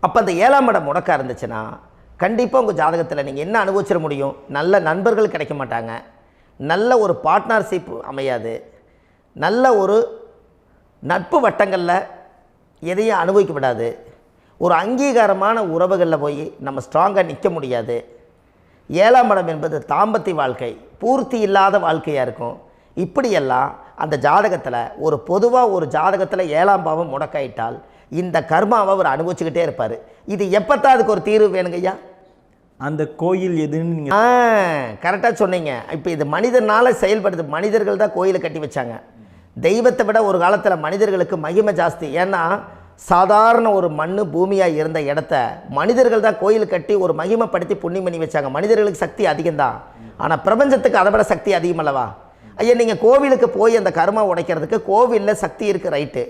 அப்போ அந்த 7ஆம் இடம் முடக்கா இருந்துச்சுன்னா கண்டிப்பாக உங்கள் ஜாதகத்தில் நீங்கள் என்ன அனுபவிச்சிட முடியும்? நல்ல நண்பர்கள் கிடைக்க மாட்டாங்க, நல்ல ஒரு பார்ட்னர்ஷிப் அமையாது, நல்ல ஒரு நட்பு வட்டங்களில் எதையும் அனுபவிக்க விடாது, ஒரு அங்கீகாரமான உறவுகளில் போய் நம்ம ஸ்ட்ராங்காக நிற்க முடியாது. 7ஆம் இடம் என்பது தாம்பத்திய வாழ்க்கை, பூர்த்தி இல்லாத வாழ்க்கையாக இருக்கும். இப்படியெல்லாம் அந்த ஜாதகத்தில் ஒரு பொதுவாக ஒரு ஜாதகத்தில் 7ஆம் பாவம் முடக்காயிட்டால் இந்த கர்மாவை அவர் அனுபவிச்சுக்கிட்டே இருப்பார். இது எப்போத்தான் அதுக்கு ஒரு தீர்வு வேணுங்கய்யா? அந்த கோயில் எதுன்னு நீங்கள் கரெக்டாக சொன்னீங்க. இப்போ இது மனிதனால் செயல்படுது. மனிதர்கள் தான் கோயிலை கட்டி வச்சாங்க. தெய்வத்தை விட ஒரு காலத்தில் மனிதர்களுக்கு மகிமை ஜாஸ்தி. ஏன்னா சாதாரண ஒரு மண் பூமியாக இருந்த இடத்த மனிதர்கள் தான் கோயில் கட்டி ஒரு மகிமைப்படுத்தி புண்ணியம் பண்ணி வச்சாங்க. மனிதர்களுக்கு சக்தி அதிகம்தான், ஆனால் பிரபஞ்சத்துக்கு அதை விட சக்தி அதிகம் அல்லவா? ஐயா, நீங்கள் கோவிலுக்கு போய் அந்த கர்மா உடைக்கிறதுக்கு கோவிலில் சக்தி இருக்குது, ரைட்டு.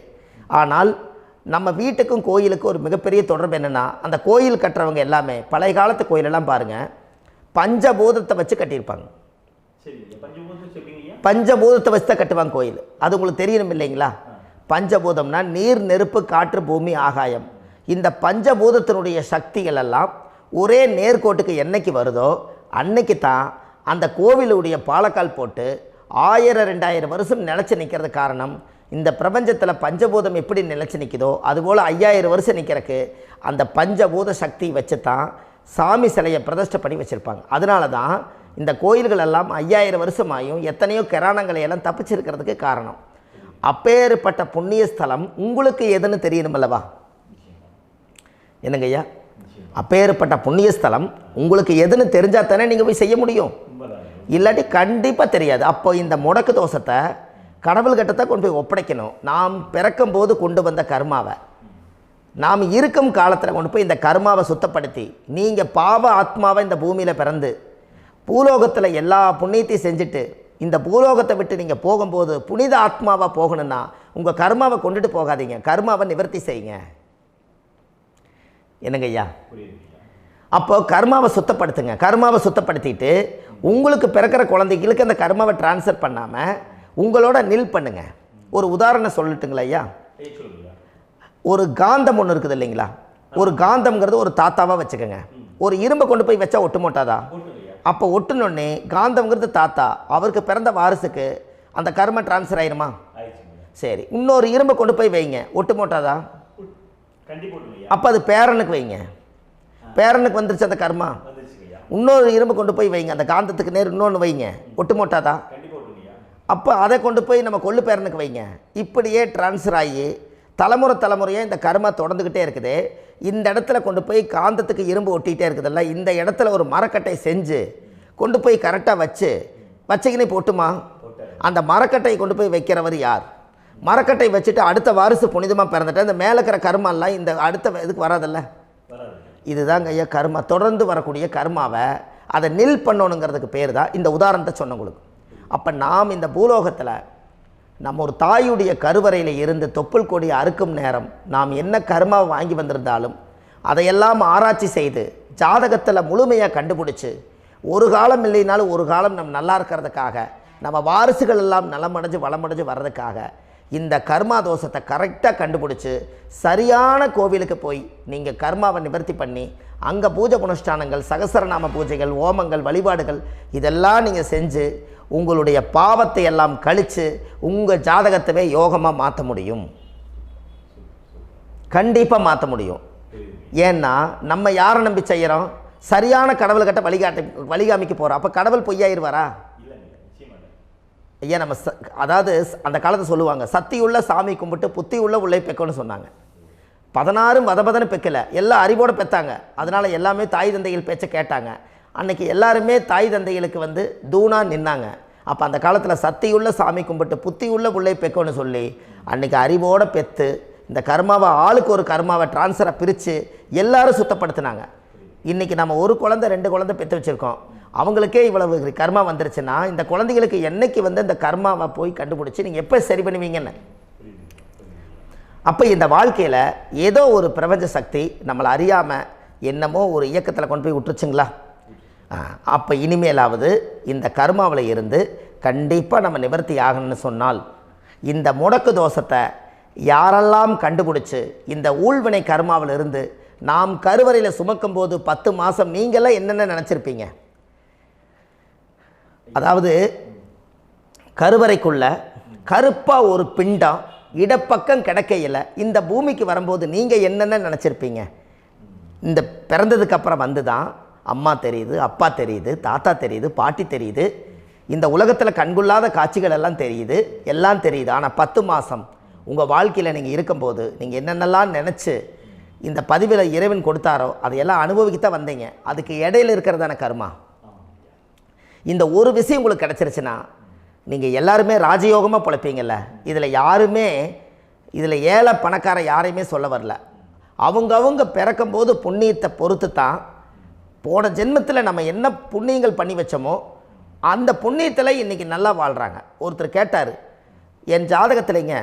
ஆனால் நம்ம வீட்டுக்கும் கோயிலுக்கும் ஒரு மிகப்பெரிய தொடர்பு என்னென்னா, அந்த கோயில் கட்டுறவங்க எல்லாமே பழைய காலத்து கோயிலெல்லாம் பாருங்கள், பஞ்சபூதத்தை வச்சு கட்டியிருப்பாங்க. பஞ்சபூதத்தை வச்சு தான் கட்டுவாங்க கோயில். அது உங்களுக்கு தெரியணும் இல்லைங்களா? பஞ்சபூதம்னா நீர், நெருப்பு, காற்று, பூமி, ஆகாயம். இந்த பஞ்சபூதத்தினுடைய சக்திகள் எல்லாம் ஒரே நேர்கோட்டுக்கு என்னைக்கு வருதோ அன்னைக்கு தான் அந்த கோவிலுடைய பாலக்கால் போட்டு 1000-2000 வருஷம் நிலச்சி நிற்கிறது. காரணம், இந்த பிரபஞ்சத்தில் பஞ்சபூதம் எப்படி நிலச்சி நிற்குதோ அதுபோல் 5000 வருஷம் நிற்கிறதுக்கு அந்த பஞ்சபூத சக்தி வச்சு தான் சாமி சிலையை பிரதிஷ்டை பண்ணி வச்சுருப்பாங்க. அதனால தான் இந்த கோயில்கள் எல்லாம் 5000 வருஷமாயும் எத்தனையோ கிராணங்களை எல்லாம் தப்பிச்சிருக்கிறதுக்கு காரணம். அப்பேற்பட்ட புண்ணிய ஸ்தலம் உங்களுக்கு எதுன்னு தெரியணும் அல்லவா? என்னங்க ஐயா? அப்பேற்பட்ட புண்ணிய ஸ்தலம் உங்களுக்கு எதுன்னு தெரிஞ்சால் தானே நீங்கள் போய் செய்ய முடியும், இல்லாட்டி கண்டிப்பாக தெரியாது. அப்போ இந்த முடக்கு தோஷத்தை கடவுள்கிட்ட கொண்டு போய் ஒப்படைக்கணும். நாம் பிறக்கும் போது கொண்டு வந்த கர்மாவை நாம் இருக்கும் காலத்தில் கொண்டு போய் இந்த கர்மாவை சுத்தப்படுத்தி, நீங்கள் பாவ ஆத்மாவை இந்த பூமியில் பிறந்து பூலோகத்தில் எல்லா புண்ணியத்தையும் செஞ்சுட்டு இந்த பூலோகத்தை விட்டு நீங்கள் போகும்போது புனித ஆத்மாவாக போகணுன்னா உங்கள் கர்மாவை கொண்டுட்டு போகாதீங்க, கர்மாவை நிவர்த்தி செய்யுங்க. என்னங்க ஐயா? அப்போ கர்மாவை சுத்தப்படுத்துங்க. கர்மாவை சுத்தப்படுத்திட்டு உங்களுக்கு பிறக்கிற குழந்தைகளுக்கு அந்த கர்மாவை டிரான்ஸ்ஃபர் பண்ணாமல் உங்களோட நில் பண்ணுங்க. ஒரு உதாரணம் சொல்லட்டுங்களா ஐயா? ஒரு காந்தம் ஒன்று இருக்குது இல்லைங்களா? ஒரு காந்தம்ங்கிறது ஒரு தாத்தாவாக வச்சுக்கோங்க. ஒரு இரும்பை கொண்டு போய் வச்சா ஒட்டு மோட்டாதா? அப்போ ஒட்டுனோடனே காந்தம்ங்கிறது தாத்தா, அவருக்கு பிறந்த வாரிசுக்கு அந்த கர்ம டிரான்ஸ்ஃபர் ஆயிருமா? சரி, இன்னொரு இரும்பை கொண்டு போய் வைங்க, ஒட்டு மோட்டாதா? அப்போ அது பேரனுக்கு வைங்க, பேரனுக்கு வந்துருச்சு அந்த கர்மா. இன்னொரு இரும்பை கொண்டு போய் வைங்க, அந்த காந்தத்துக்கு நேர் இன்னொன்று வைங்க, ஒட்டு மோட்டாதா? அப்போ அதை கொண்டு போய் நம்ம கொள்ளு பேரனுக்கு வைங்க. இப்படியே டிரான்ஸ்ஃபர் ஆகி தலைமுறையாக இந்த கர்மா தொடர்ந்துக்கிட்டே இருக்குது. இந்த இடத்துல கொண்டு போய் காந்தத்துக்கு இரும்பு ஒட்டிகிட்டே இருக்குதுல்ல, இந்த இடத்துல ஒரு மரக்கட்டை செஞ்சு கொண்டு போய் கரெக்டாக வச்சுக்கினே போட்டுமா? அந்த மரக்கட்டையை கொண்டு போய் வைக்கிறவர் யார்? மரக்கட்டை வச்சுட்டு அடுத்த வாரிசு புனிதமாக பிறந்துட்டு அந்த மேலே இருக்கிற கர்மாலாம் இந்த அடுத்த இதுக்கு வராதில்ல. இதுதாங்க ஐயா கர்மா. தொடர்ந்து வரக்கூடிய கர்மாவை அதை நில் பண்ணணுங்கிறதுக்கு பேர் தான் இந்த உதாரணத்தை சொன்னவங்களுக்கு. அப்போ நாம் இந்த பூலோகத்தில் நம்ம ஒரு தாயுடைய கருவறையில் இருந்து தொப்புள் கொடி அறுக்கும் நேரம் நாம் என்ன கர்மாவை வாங்கி வந்திருந்தாலும் அதையெல்லாம் ஆராய்ச்சி செய்து ஜாதகத்தில் முழுமையாக கண்டுபிடிச்சி ஒரு காலம் இல்லைனாலும் ஒரு காலம் நம்ம நல்லா இருக்கிறதுக்காக, நம்ம வாரிசுகள் எல்லாம் நலமடைஞ்சு வளமடைஞ்சு வர்றதுக்காக இந்த கர்மா தோஷத்தை கரெக்டாக கண்டுபிடிச்சி சரியான கோவிலுக்கு போய் நீங்கள் கர்மாவை நிவர்த்தி பண்ணி அங்கே பூஜை புனஸ்தானங்கள், சகசரநாம பூஜைகள், ஓமங்கள், வழிபாடுகள் இதெல்லாம் நீங்கள் செஞ்சு உங்களுடைய பாவத்தை எல்லாம் கழித்து உங்கள் ஜாதகத்தவே யோகமாக மாற்ற முடியும். கண்டிப்பாக மாற்ற முடியும். ஏன்னா நம்ம யாரை நம்பி செய்கிறோம்? சரியான கடவுள்கிட்ட வழிகாமிக்க போகிறோம். அப்போ கடவுள் பொய்யாயிருவாரா? ஐயா நம்ம அதாவது அந்த காலத்தை சொல்லுவாங்க, சத்தியுள்ள சாமி கும்பிட்டு புத்தி உள்ள உள்ளே பெக்கணும்னு சொன்னாங்க. 16 வதபதன்னு பெக்கலை, எல்லாம் அறிவோடு பெற்றாங்க. அதனால் எல்லாமே தாய் தந்தைகள் பேச்சை கேட்டாங்க. அன்றைக்கி எல்லாருமே தாய் தந்தைகளுக்கு தூணாக நின்னாங்க. அப்போ அந்த காலத்தில் சத்தியுள்ள சாமி கும்பிட்டு புத்தி உள்ள உள்ளே பெக்கணும்னு சொல்லி அன்றைக்கி அறிவோடு பெற்று இந்த கர்மாவை ஆளுக்கு ஒரு கர்மாவை டிரான்ஸ்ஃபரை பிரித்து எல்லாரும் சுத்தப்படுத்தினாங்க. இன்றைக்கி நம்ம ஒரு குழந்தை 2 குழந்தை பெற்று வச்சுருக்கோம். அவங்களுக்கே இவ்வளவு கர்மா வந்துருச்சுன்னா இந்த குழந்தைகளுக்கு என்னைக்கு இந்த கர்மாவை போய் கண்டுபிடிச்சி நீங்கள் எப்போ சரி பண்ணுவீங்கன்னு. அப்போ இந்த வாழ்க்கையில் ஏதோ ஒரு பிரபஞ்ச சக்தி நம்மளை அறியாமல் என்னமோ ஒரு இயக்கத்தில் கொண்டு போய் விட்டுருச்சுங்களா? அப்போ இனிமேலாவது இந்த கர்மாவில் இருந்து கண்டிப்பாக நம்ம நிவர்த்தி ஆகணும்னு சொன்னால் இந்த முடக்கு தோஷத்தை யாரெல்லாம் கண்டுபிடிச்சி இந்த ஊழ்வினை கர்மாவில் இருந்து நாம் கருவறையில் சுமக்கும் போது 10 மாதம் நீங்களாம் என்னென்ன நினச்சிருப்பீங்க? அதாவது கருவறைக்குள்ள கருப்பாக ஒரு பிண்டம் இடப்பக்கம் கிடக்கையில் இந்த பூமிக்கு வரும்போது நீங்கள் என்னென்ன நினச்சிருப்பீங்க? இந்த பிறந்ததுக்கு அப்புறம் வந்து தான் அம்மா தெரியுது, அப்பா தெரியுது, தாத்தா தெரியுது, பாட்டி தெரியுது, இந்த உலகத்தில் கண்கொள்ளாத காட்சிகள் எல்லாம் தெரியுது, எல்லாம் தெரியுது. ஆனால் 10 மாதம் உங்கள் வாழ்க்கையில் நீங்கள் இருக்கும்போது நீங்கள் என்னென்னலாம் நினச்சி இந்த பதிவில் இறைவன் கொடுத்தாரோ அதையெல்லாம் அனுபவிக்கத்தான் வந்தீங்க. அதுக்கு இடையில இருக்கிறதான கர்மா. இந்த ஒரு விஷயம் உங்களுக்கு கிடச்சிருச்சுன்னா நீங்கள் எல்லாருமே ராஜயோகமாக பிழைப்பீங்கள்ல. இதில் ஏழை பணக்கார யாரையுமே சொல்ல வரல. அவங்க பிறக்கும்போது புண்ணியத்தை பொறுத்து தான் போன ஜென்மத்தில் நம்ம என்ன புண்ணியங்கள் பண்ணி வச்சோமோ அந்த புண்ணியத்தில் இன்றைக்கி நல்லா வாழ்கிறாங்க. ஒருத்தர் கேட்டார், என் ஜாதகத்தில்ங்க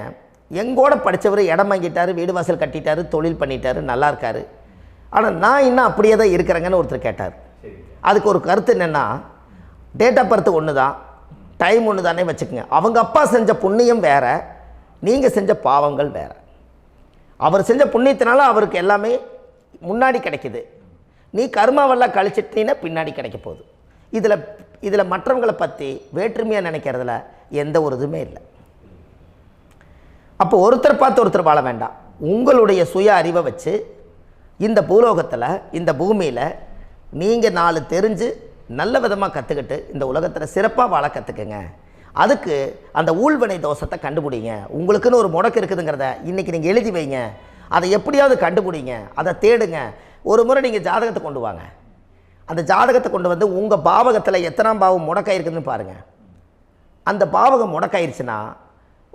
எங்கூட படித்தவர் இடம் வாங்கிட்டார், வீடு வாசல் கட்டிட்டார், தொழில் பண்ணிட்டார், நல்லா இருக்கார், ஆனால் நான் இன்னும் அப்படியே தான் இருக்கிறேங்கன்னு ஒருத்தர் கேட்டார். அதுக்கு ஒரு கருத்து என்னென்னா, டேட் ஆஃப் பர்த் ஒன்று தான், டைம் ஒன்று தானே வச்சுக்கோங்க. அவங்க அப்பா செஞ்ச புண்ணியம் வேறு, நீங்கள் செஞ்ச பாவங்கள் வேறு. அவர் செஞ்ச புண்ணியத்தினால அவருக்கு எல்லாமே முன்னாடி கிடைக்குது. நீ கர்மாவெல்லாம் கழிச்சிட்டீன்னா பின்னாடி கிடைக்க போகுது. இதில் மற்றவங்களை பற்றி வேற்றுமையாக நினைக்கிறதுல எந்த ஒரு இதுவுமே இல்லை. அப்போ ஒருத்தர் பார்த்து ஒருத்தர் வாழ வேண்டாம். உங்களுடைய சுய அறிவை வச்சு இந்த பூலோகத்தில் இந்த பூமியில் நீங்கள் 4 தெரிஞ்சு நல்ல விதமாக கற்றுக்கிட்டு இந்த உலகத்தில் சிறப்பாக வாழ கற்றுக்குங்க. அதுக்கு அந்த ஊழ்வினை தோஷத்தை கண்டுபிடிங்க. உங்களுக்குன்னு ஒரு முடக்கு இருக்குதுங்கிறத இன்றைக்கி நீங்கள் எழுதி வைங்க. அதை எப்படியாவது கண்டுபிடிங்க, அதை தேடுங்க. ஒரு முறை நீங்கள் ஜாதகத்தை கொண்டு வாங்க. அந்த ஜாதகத்தை கொண்டு வந்து உங்கள் பாவகத்தில் எத்தனாம் பாவம் முடக்காயிருக்குதுன்னு பாருங்கள். அந்த பாவகம் முடக்காயிருச்சுன்னா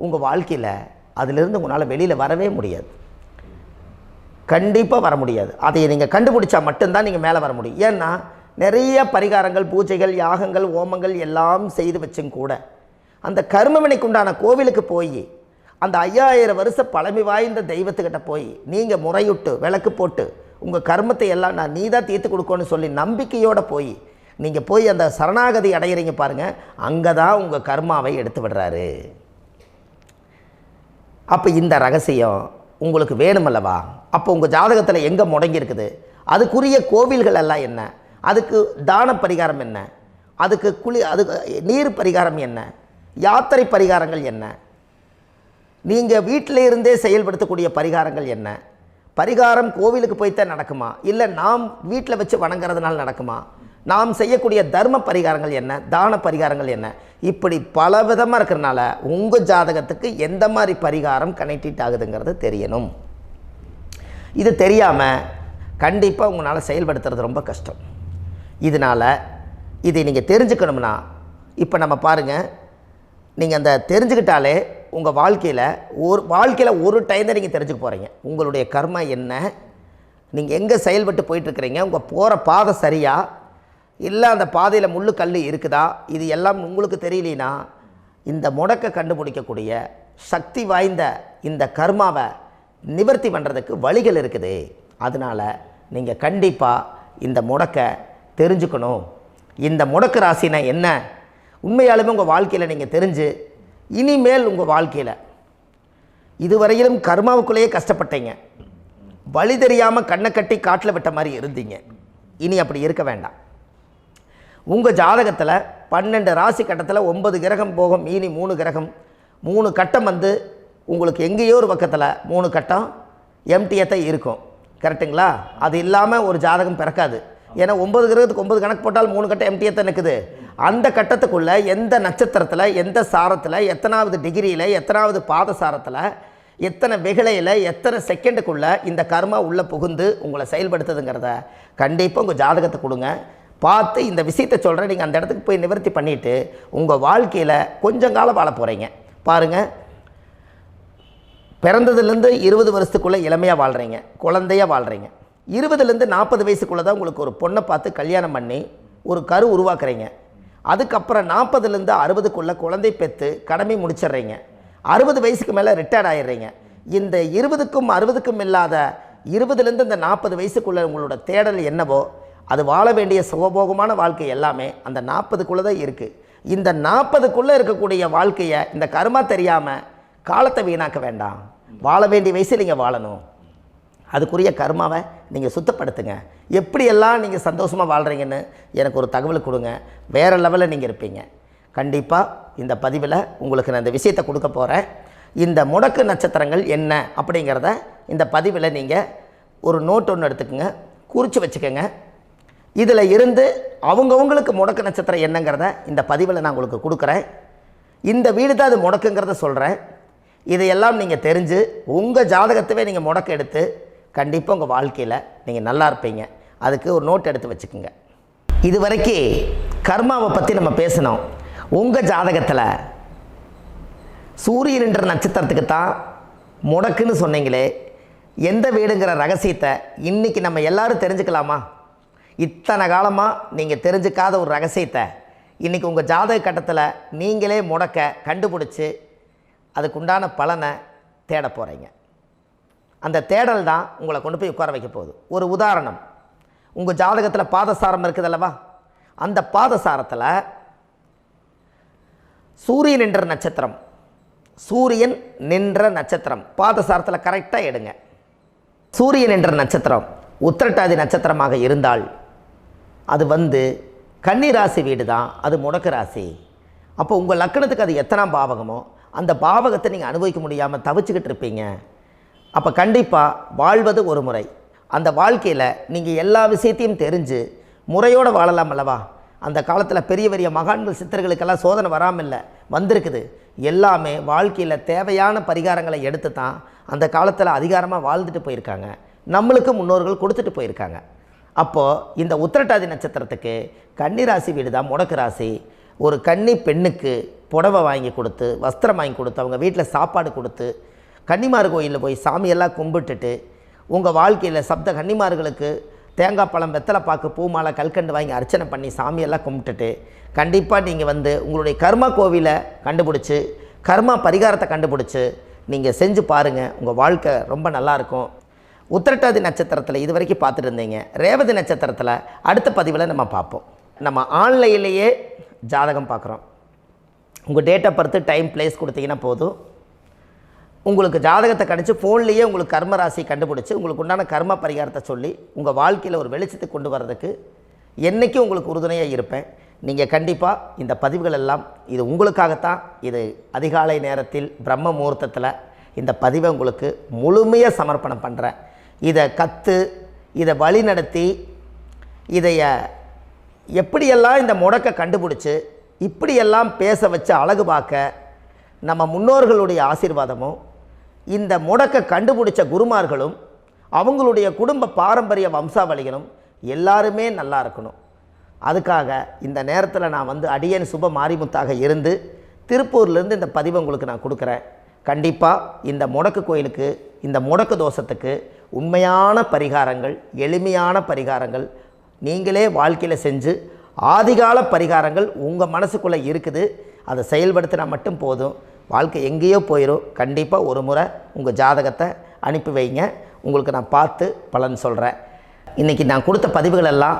உங்கள் வாழ்க்கையில் அதிலிருந்து உங்களால் வெளியில் வரவே முடியாது. கண்டிப்பாக வர முடியாது. அதை நீங்கள் கண்டுபிடிச்சா மட்டும்தான் நீங்கள் மேலே வர முடியும். ஏன்னா நிறைய பரிகாரங்கள், பூஜைகள், யாகங்கள், ஓமங்கள் எல்லாம் செய்து வச்சும் கூட அந்த கர்மவினைக்கு உண்டான கோவிலுக்கு போய் அந்த 5000 வருஷ பழமை வாய்ந்த தெய்வத்துக்கிட்ட போய் நீங்கள் முறையிட்டு விளக்கு போட்டு உங்கள் கர்மத்தை எல்லாம் நான் நீ தான் தீர்த்து கொடுக்கணும்னு சொல்லி நம்பிக்கையோடு நீங்கள் போய் அந்த சரணாகதி அடையிறீங்க பாருங்கள், அங்கே தான் உங்கள் கர்மாவை எடுத்து விடுறாரு. அப்போ இந்த ரகசியம் உங்களுக்கு வேணுமல்லவா? அப்போ உங்கள் ஜாதகத்தில் எங்கே முடங்கி அதுக்குரிய கோவில்கள் எல்லாம் என்ன, அதுக்கு தான பரிகாரம் என்ன, அதுக்கு நீர் பரிகாரம் என்ன, யாத்திரை பரிகாரங்கள் என்ன, நீங்கள் வீட்டில் இருந்தே செயல்படுத்தக்கூடிய பரிகாரங்கள் என்ன, பரிகாரம் கோவிலுக்கு போய்த்தான் நடக்குமா, இல்லை நாம் வீட்டில் வச்சு வணங்குறதுனால நடக்குமா, நாம் செய்யக்கூடிய தர்ம பரிகாரங்கள் என்ன, தான பரிகாரங்கள் என்ன, இப்படி பல விதமாக இருக்கிறனால உங்கள் ஜாதகத்துக்கு எந்த மாதிரி பரிகாரம் கனெக்ட் ஆகுதுங்கிறது தெரியணும். இது தெரியாமல் கண்டிப்பாக உங்களால் செயல்படுத்துறது ரொம்ப கஷ்டம். இதனால் இதை நீங்கள் தெரிஞ்சுக்கணும்னா இப்போ நம்ம பாருங்கள், நீங்கள் அந்த தெரிஞ்சுக்கிட்டாலே உங்கள் வாழ்க்கையில் ஒரு டைம் தான் நீங்கள் தெரிஞ்சுக்க போகிறீங்க. உங்களுடைய கர்மா என்ன, நீங்கள் எங்கே செயல்பட்டு போயிட்டுருக்கிறீங்க, உங்கள் போகிற பாதை சரியா இல்லை அந்த பாதையில் முள்ளு கல் இருக்குதா, இது எல்லாம் உங்களுக்கு தெரியலனா இந்த முடக்கை கண்டுபிடிக்கக்கூடிய சக்தி வாய்ந்த இந்த கர்மாவை நிவர்த்தி பண்ணுறதுக்கு வழிகள் இருக்குது. அதனால் நீங்கள் கண்டிப்பாக இந்த முடக்கை தெரிஞ்சுக்கணும். இந்த முடக்கு ராசினா என்ன உண்மையாலுமே உங்கள் வாழ்க்கையில் நீங்கள் தெரிஞ்சு இனிமேல் உங்கள் வாழ்க்கையில் இதுவரையிலும் கர்மாவுக்குள்ளேயே கஷ்டப்பட்டீங்க, வழி தெரியாமல் கண்ணை கட்டி காட்டில் விட்ட மாதிரி இருந்தீங்க. இனி அப்படி இருக்க வேண்டாம். உங்கள் ஜாதகத்தில் 12 ராசி கட்டத்தில் 9 கிரகம் போகும், மீனி 3 கிரகம், 3 கட்டம் உங்களுக்கு எங்கேயோ ஒரு பக்கத்தில் 3 கட்டம் எம்டியாக தான் இருக்கும். கரெக்டுங்களா? அது இல்லாமல் ஒரு ஜாதகம் பிறக்காது. ஏன்னா 9 கிரகத்துக்கு 9 கணக்கு போட்டால் 3 கட்டம் எம்டியாக தான் நிற்குது. அந்த கட்டத்துக்குள்ளே எந்த நட்சத்திரத்தில், எந்த சாரத்தில், எத்தனாவது டிகிரியில், எத்தனாவது பாதசாரத்தில், எத்தனை வெகுளையில், எத்தனை செகண்டுக்குள்ளே இந்த கர்மா உள்ளே புகுந்து உங்களை செயல்படுத்துதுங்கிறத கண்டிப்பாக உங்கள் ஜாதகத்தை கொடுங்க. பார்த்து இந்த விஷயத்தை சொல்கிறேன், நீங்கள் அந்த இடத்துக்கு போய் நிவர்த்தி பண்ணிவிட்டு உங்கள் வாழ்க்கையில் கொஞ்சம் காலம் வாழ போகிறீங்க. பாருங்கள், பிறந்ததுலேருந்து 20 வருஷத்துக்குள்ளே இளமையாக வாழ்கிறீங்க, குழந்தையாக வாழ்கிறீங்க. 20லேருந்து 40 வயசுக்குள்ளே தான் உங்களுக்கு ஒரு பொண்ணை பார்த்து கல்யாணம் பண்ணி ஒரு கரு உருவாக்குறீங்க. அதுக்கப்புறம் 40லேருந்து 60க்குள்ளே குழந்தை பெற்று கடமை முடிச்சிடுறீங்க. 60 வயசுக்கு மேலே ரிட்டையர்ட் ஆகிடுறீங்க. இந்த 20க்கும் 60க்கும் இல்லாத 20லேருந்து இந்த 40 வயசுக்குள்ளே உங்களோட தேடல் என்னவோ அது வாழ வேண்டிய சுகபோகமான வாழ்க்கை எல்லாமே அந்த 40க்குள்ளே தான் இருக்குது. இந்த 40க்குள்ளே இருக்கக்கூடிய வாழ்க்கையை இந்த கர்மா தெரியாமல் காலத்தை வீணாக்க வேண்டாம். வாழ வேண்டிய வயசில் நீங்கள் வாழணும். அதுக்குரிய கர்மாவை நீங்கள் சுத்தப்படுத்துங்க. எப்படியெல்லாம் நீங்கள் சந்தோஷமாக வாழ்கிறீங்கன்னு எனக்கு ஒரு தகவல் கொடுங்க. வேறு லெவலில் நீங்கள் இருப்பீங்க. கண்டிப்பாக இந்த பதிவில் உங்களுக்கு நான் இந்த விஷயத்தை கொடுக்க போகிறேன். இந்த முடக்கு நட்சத்திரங்கள் என்ன அப்படிங்கிறத இந்த பதிவில் நீங்கள் ஒரு நோட் ஒன்று எடுத்துக்கோங்க, குறித்து வச்சுக்கோங்க. இதில் இருந்து அவங்கவுங்களுக்கு முடக்கு நட்சத்திரம் என்னங்கிறத இந்த பதிவில் நான் உங்களுக்கு கொடுக்குறேன். இந்த வீடு தான் அது முடக்குங்கிறத சொல்கிறேன். இதையெல்லாம் நீங்கள் தெரிஞ்சு உங்கள் ஜாதகத்தவே நீங்கள் முடக்கு எடுத்து கண்டிப்பாக உங்கள் வாழ்க்கையில் நீங்கள் நல்லா இருப்பீங்க. அதுக்கு ஒரு நோட் எடுத்து வச்சுக்கோங்க. இது வரைக்கும் கர்மாவை பற்றி நம்ம பேசினோம். உங்கள் ஜாதகத்தில் சூரியன் என்ற நட்சத்திரத்துக்கு தான் முடக்குன்னு சொன்னீங்களே, எந்த வீடுங்கிற ரகசியத்தை இன்றைக்கி நம்ம எல்லோரும் தெரிஞ்சுக்கலாமா? இத்தனை காலமாக நீங்கள் தெரிஞ்சுக்காத ஒரு ரகசியத்தை இன்றைக்கி உங்கள் ஜாதக கட்டத்தில் நீங்களே முடக்க கண்டுபிடிச்சி அதுக்குண்டான பலனை தேட போகிறீங்க. அந்த தேடல் தான் உங்களை கொண்டு போய் உட்கார வைக்க போகுது. ஒரு உதாரணம், உங்கள் ஜாதகத்தில் பாதசாரம் இருக்குது அல்லவா? அந்த பாதசாரத்தில் சூரியன் என்ற நட்சத்திரம், சூரியன் நின்ற நட்சத்திரம் பாதசாரத்தில் கரெக்டாக எடுங்க. சூரியன் என்ற நட்சத்திரம் உத்திரட்டாதி நட்சத்திரமாக இருந்தால் அது கன்னி ராசி வீடு தான், அது முடக்கு ராசி. அப்போ உங்கள் லக்கணத்துக்கு அது எத்தனாம் பாவகமோ அந்த பாவகத்தை நீங்கள் அனுபவிக்க முடியாமல் தவிச்சுக்கிட்டு இருப்பீங்க. அப்போ கண்டிப்பாக வாழ்வது ஒரு முறை. அந்த வாழ்க்கையில் நீங்கள் எல்லா விஷயத்தையும் தெரிஞ்சு முறையோடு வாழலாம் அல்லவா? அந்த காலத்தில் பெரிய பெரிய மகான்கள் சித்தர்களுக்கெல்லாம் சோதனை வராமல் இல்லை, வந்திருக்குது. எல்லாமே வாழ்க்கையில் தேவையான பரிகாரங்களை எடுத்து தான் அந்த காலத்தில் அதிகாரமாக வாழ்ந்துட்டு போயிருக்காங்க. நம்மளுக்கு முன்னோர்கள் கொடுத்துட்டு போயிருக்காங்க. அப்போது இந்த உத்திரட்டாதி நட்சத்திரத்துக்கு கன்னி ராசி வீடு தான் முடக்கு ராசி. ஒரு கன்னி பெண்ணுக்கு புடவை வாங்கி கொடுத்து, வஸ்திரம் வாங்கி கொடுத்து, அவங்க வீட்டில் சாப்பாடு கொடுத்து, கன்னிமார் கோயிலில் போய் சாமியெல்லாம் கும்பிட்டுட்டு, உங்கள் வாழ்க்கையில் சப்த கன்னிமார்களுக்கு தேங்காய் பழம், வெத்தலை பாக்கு, பூ மாலை, கல்கண்டு வாங்கி அர்ச்சனை பண்ணி சாமியெல்லாம் கும்பிட்டுட்டு கண்டிப்பாக நீங்கள் உங்களுடைய கர்மா கோவிலை கண்டுபிடிச்சி, கர்மா பரிகாரத்தை கண்டுபிடிச்சி நீங்கள் செஞ்சு பாருங்கள். உங்கள் வாழ்க்கை ரொம்ப நல்லாயிருக்கும். உத்திரட்டாதி நட்சத்திரத்தில் இது வரைக்கும் பார்த்துட்டு இருந்தீங்க. ரேவதி நட்சத்திரத்தில் அடுத்த பதிவில் நம்ம பார்ப்போம். நம்ம ஆன்லைன்லேயே ஜாதகம் பார்க்குறோம். உங்கள் date of birth, time, place கொடுத்தீங்கன்னா போதும். உங்களுக்கு ஜாதகத்தை கணிச்சு ஃபோன்லேயே உங்களுக்கு கர்ம ராசி கண்டுபிடிச்சி உங்களுக்கு உண்டான கர்ம பரிகாரத்தை சொல்லி உங்கள் வாழ்க்கையில் ஒரு வெளிச்சத்தை கொண்டு வர்றதுக்கு என்றைக்கும் உங்களுக்கு உறுதுணையாக இருப்பேன். நீங்கள் கண்டிப்பாக இந்த பதிவுகள் எல்லாம் இது உங்களுக்காகத்தான். இது அதிகாலை நேரத்தில் பிரம்ம முகூர்த்தத்தில் இந்த பதிவை உங்களுக்கு முழுமையாக சமர்ப்பணம் பண்ணுறேன். இதை கற்று, இதை வழி நடத்தி, இதைய எப்படியெல்லாம் இந்த முடக்க கண்டுபிடிச்சி இப்படியெல்லாம் பேச வச்சு அழகு பார்க்க நம்ம முன்னோர்களுடைய ஆசீர்வாதமும், இந்த முடக்க கண்டுபிடிச்ச குருமார்களும், அவங்களுடைய குடும்ப பாரம்பரிய வம்சாவளிகளும் எல்லாருமே நல்லா இருக்கணும். அதுக்காக இந்த நேரத்தில் நான் அடியேன் சுப மாரிமுத்தாக இருந்து திருப்பூர்லேருந்து இந்த பதிவை உங்களுக்கு நான் கொடுக்குறேன். கண்டிப்பாக இந்த முடக்கு கோயிலுக்கு, இந்த முடக்கு தோஷத்துக்கு உண்மையான பரிகாரங்கள், எளிமையான பரிகாரங்கள் நீங்களே வாழ்க்கையில் செஞ்சு, ஆதிகால பரிகாரங்கள் உங்கள் மனசுக்குள்ளே இருக்குது. அதை செயல்படுத்தினா மட்டும் போதும், வாழ்க்கை எங்கேயோ போயிடும். கண்டிப்பாக ஒரு முறை உங்கள் ஜாதகத்தை அனுப்பி வைங்க, உங்களுக்கு நான் பார்த்து பலன் சொல்கிறேன். இன்றைக்கி நான் கொடுத்த பதிவுகள் எல்லாம்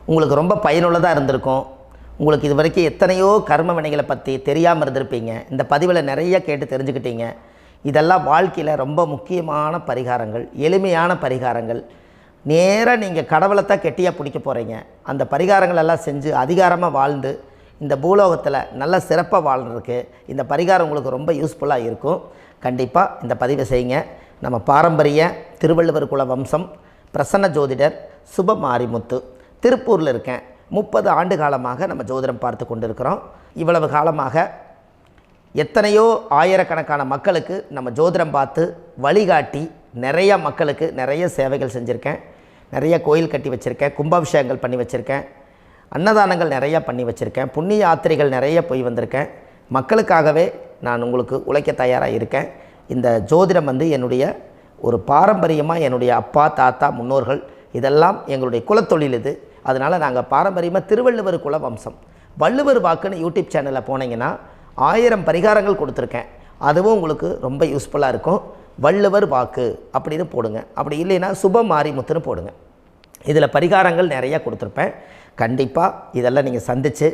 உங்களுக்கு ரொம்ப பயனுள்ளதாக இருந்திருக்கும். உங்களுக்கு இது வரைக்கும் எத்தனையோ கர்ம வினைகளை பற்றி தெரியாமல் இருந்திருப்பீங்க. இந்த பதிவில் நிறைய கேட்டு தெரிஞ்சுக்கிட்டீங்க. இதெல்லாம் வாழ்க்கையில் ரொம்ப முக்கியமான பரிகாரங்கள், எளிமையான பரிகாரங்கள். நேராக நீங்கள் கடவுளை தான் கெட்டியாக பிடிக்க போகிறீங்க. அந்த பரிகாரங்கள் எல்லாம் செஞ்சு அதிகாரமாக வாழ்ந்து இந்த பூலோகத்தில் நல்ல சிறப்பாக வாழ்கிறதுக்கு இந்த பரிகாரம் உங்களுக்கு ரொம்ப யூஸ்ஃபுல்லாக இருக்கும். கண்டிப்பாக இந்த பதிவை செய்யுங்க. நம்ம பாரம்பரிய திருவள்ளுவர் குல வம்சம், பிரசன்ன ஜோதிடர் சுப மாரிமுத்து, திருப்பூரில் இருக்கேன். 30 ஆண்டு காலமாக நம்ம ஜோதிடம் பார்த்து கொண்டு இருக்கிறோம். இவ்வளவு காலமாக எத்தனையோ ஆயிரக்கணக்கான மக்களுக்கு நம்ம ஜோதிடம் பார்த்து வழிகாட்டி நிறைய மக்களுக்கு நிறைய சேவைகள் செஞ்சுருக்கேன். நிறைய கோயில் கட்டி வச்சுருக்கேன், கும்பாபிஷேகங்கள் பண்ணி வச்சுருக்கேன், அன்னதானங்கள் நிறையா பண்ணி வச்சுருக்கேன், புண்ணிய யாத்திரைகள் நிறைய போய் வந்திருக்கேன். மக்களுக்காகவே நான் உங்களுக்கு உழைக்க தயாராக இருக்கேன். இந்த ஜோதிடம் என்னுடைய ஒரு பாரம்பரியமாக, என்னுடைய அப்பா, தாத்தா, முன்னோர்கள் இதெல்லாம் எங்களுடைய குலத்தொழில் இது. அதனால் நாங்கள் பாரம்பரியமாக திருவள்ளுவர் குல வம்சம். வள்ளுவர் வாக்குன்னு யூடியூப் சேனலில் போனீங்கன்னா 1000 பரிகாரங்கள் கொடுத்துருக்கேன். அதுவும் உங்களுக்கு ரொம்ப யூஸ்ஃபுல்லாக இருக்கும். வள்ளுவர் வாக்கு அப்படின்னு போடுங்க. அப்படி இல்லைன்னா சுப மாரிமுத்துன்னு போடுங்க. இதில் பரிகாரங்கள் நிறையா கொடுத்துருப்பேன். கண்டிப்பாக இதெல்லாம் நீங்கள் சந்தித்து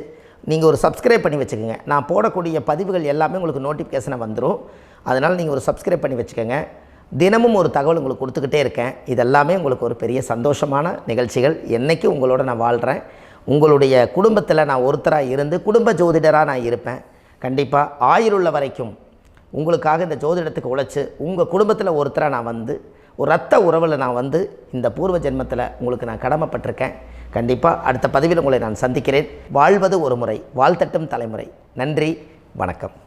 நீங்கள் ஒரு சப்ஸ்கிரைப் பண்ணி வச்சுக்கோங்க. நான் போடக்கூடிய பதிவுகள் எல்லாமே உங்களுக்கு நோட்டிஃபிகேஷனை வந்துடும். அதனால் நீங்கள் ஒரு சப்ஸ்கிரைப் பண்ணி வச்சுக்கோங்க. தினமும் ஒரு தகவல் உங்களுக்கு கொடுத்துக்கிட்டே இருக்கேன். இதெல்லாமே உங்களுக்கு ஒரு பெரிய சந்தோஷமான நிகழ்ச்சிகள். என்றைக்கும் உங்களோட நான் வாழ்கிறேன். உங்களுடைய குடும்பத்தில் நான் ஒருத்தராக இருந்து குடும்ப ஜோதிடராக நான் இருப்பேன். கண்டிப்பாக ஆயுளுள்ள வரைக்கும் உங்களுக்காக இந்த ஜோதிடத்துக்கு உழைச்சி உங்கள் குடும்பத்தில் ஒருத்தராக நான் வந்து ஒரு ரத்த உறவில் நான் வந்து இந்த பூர்வ ஜென்மத்தில் உங்களுக்கு நான் கடமைப்பட்டிருக்கேன். கண்டிப்பாக அடுத்த பதிவில் உங்களை நான் சந்திக்கிறேன். வாழ்வது ஒரு முறை, வாழ்த்தட்டும் தலைமுறை. நன்றி, வணக்கம்.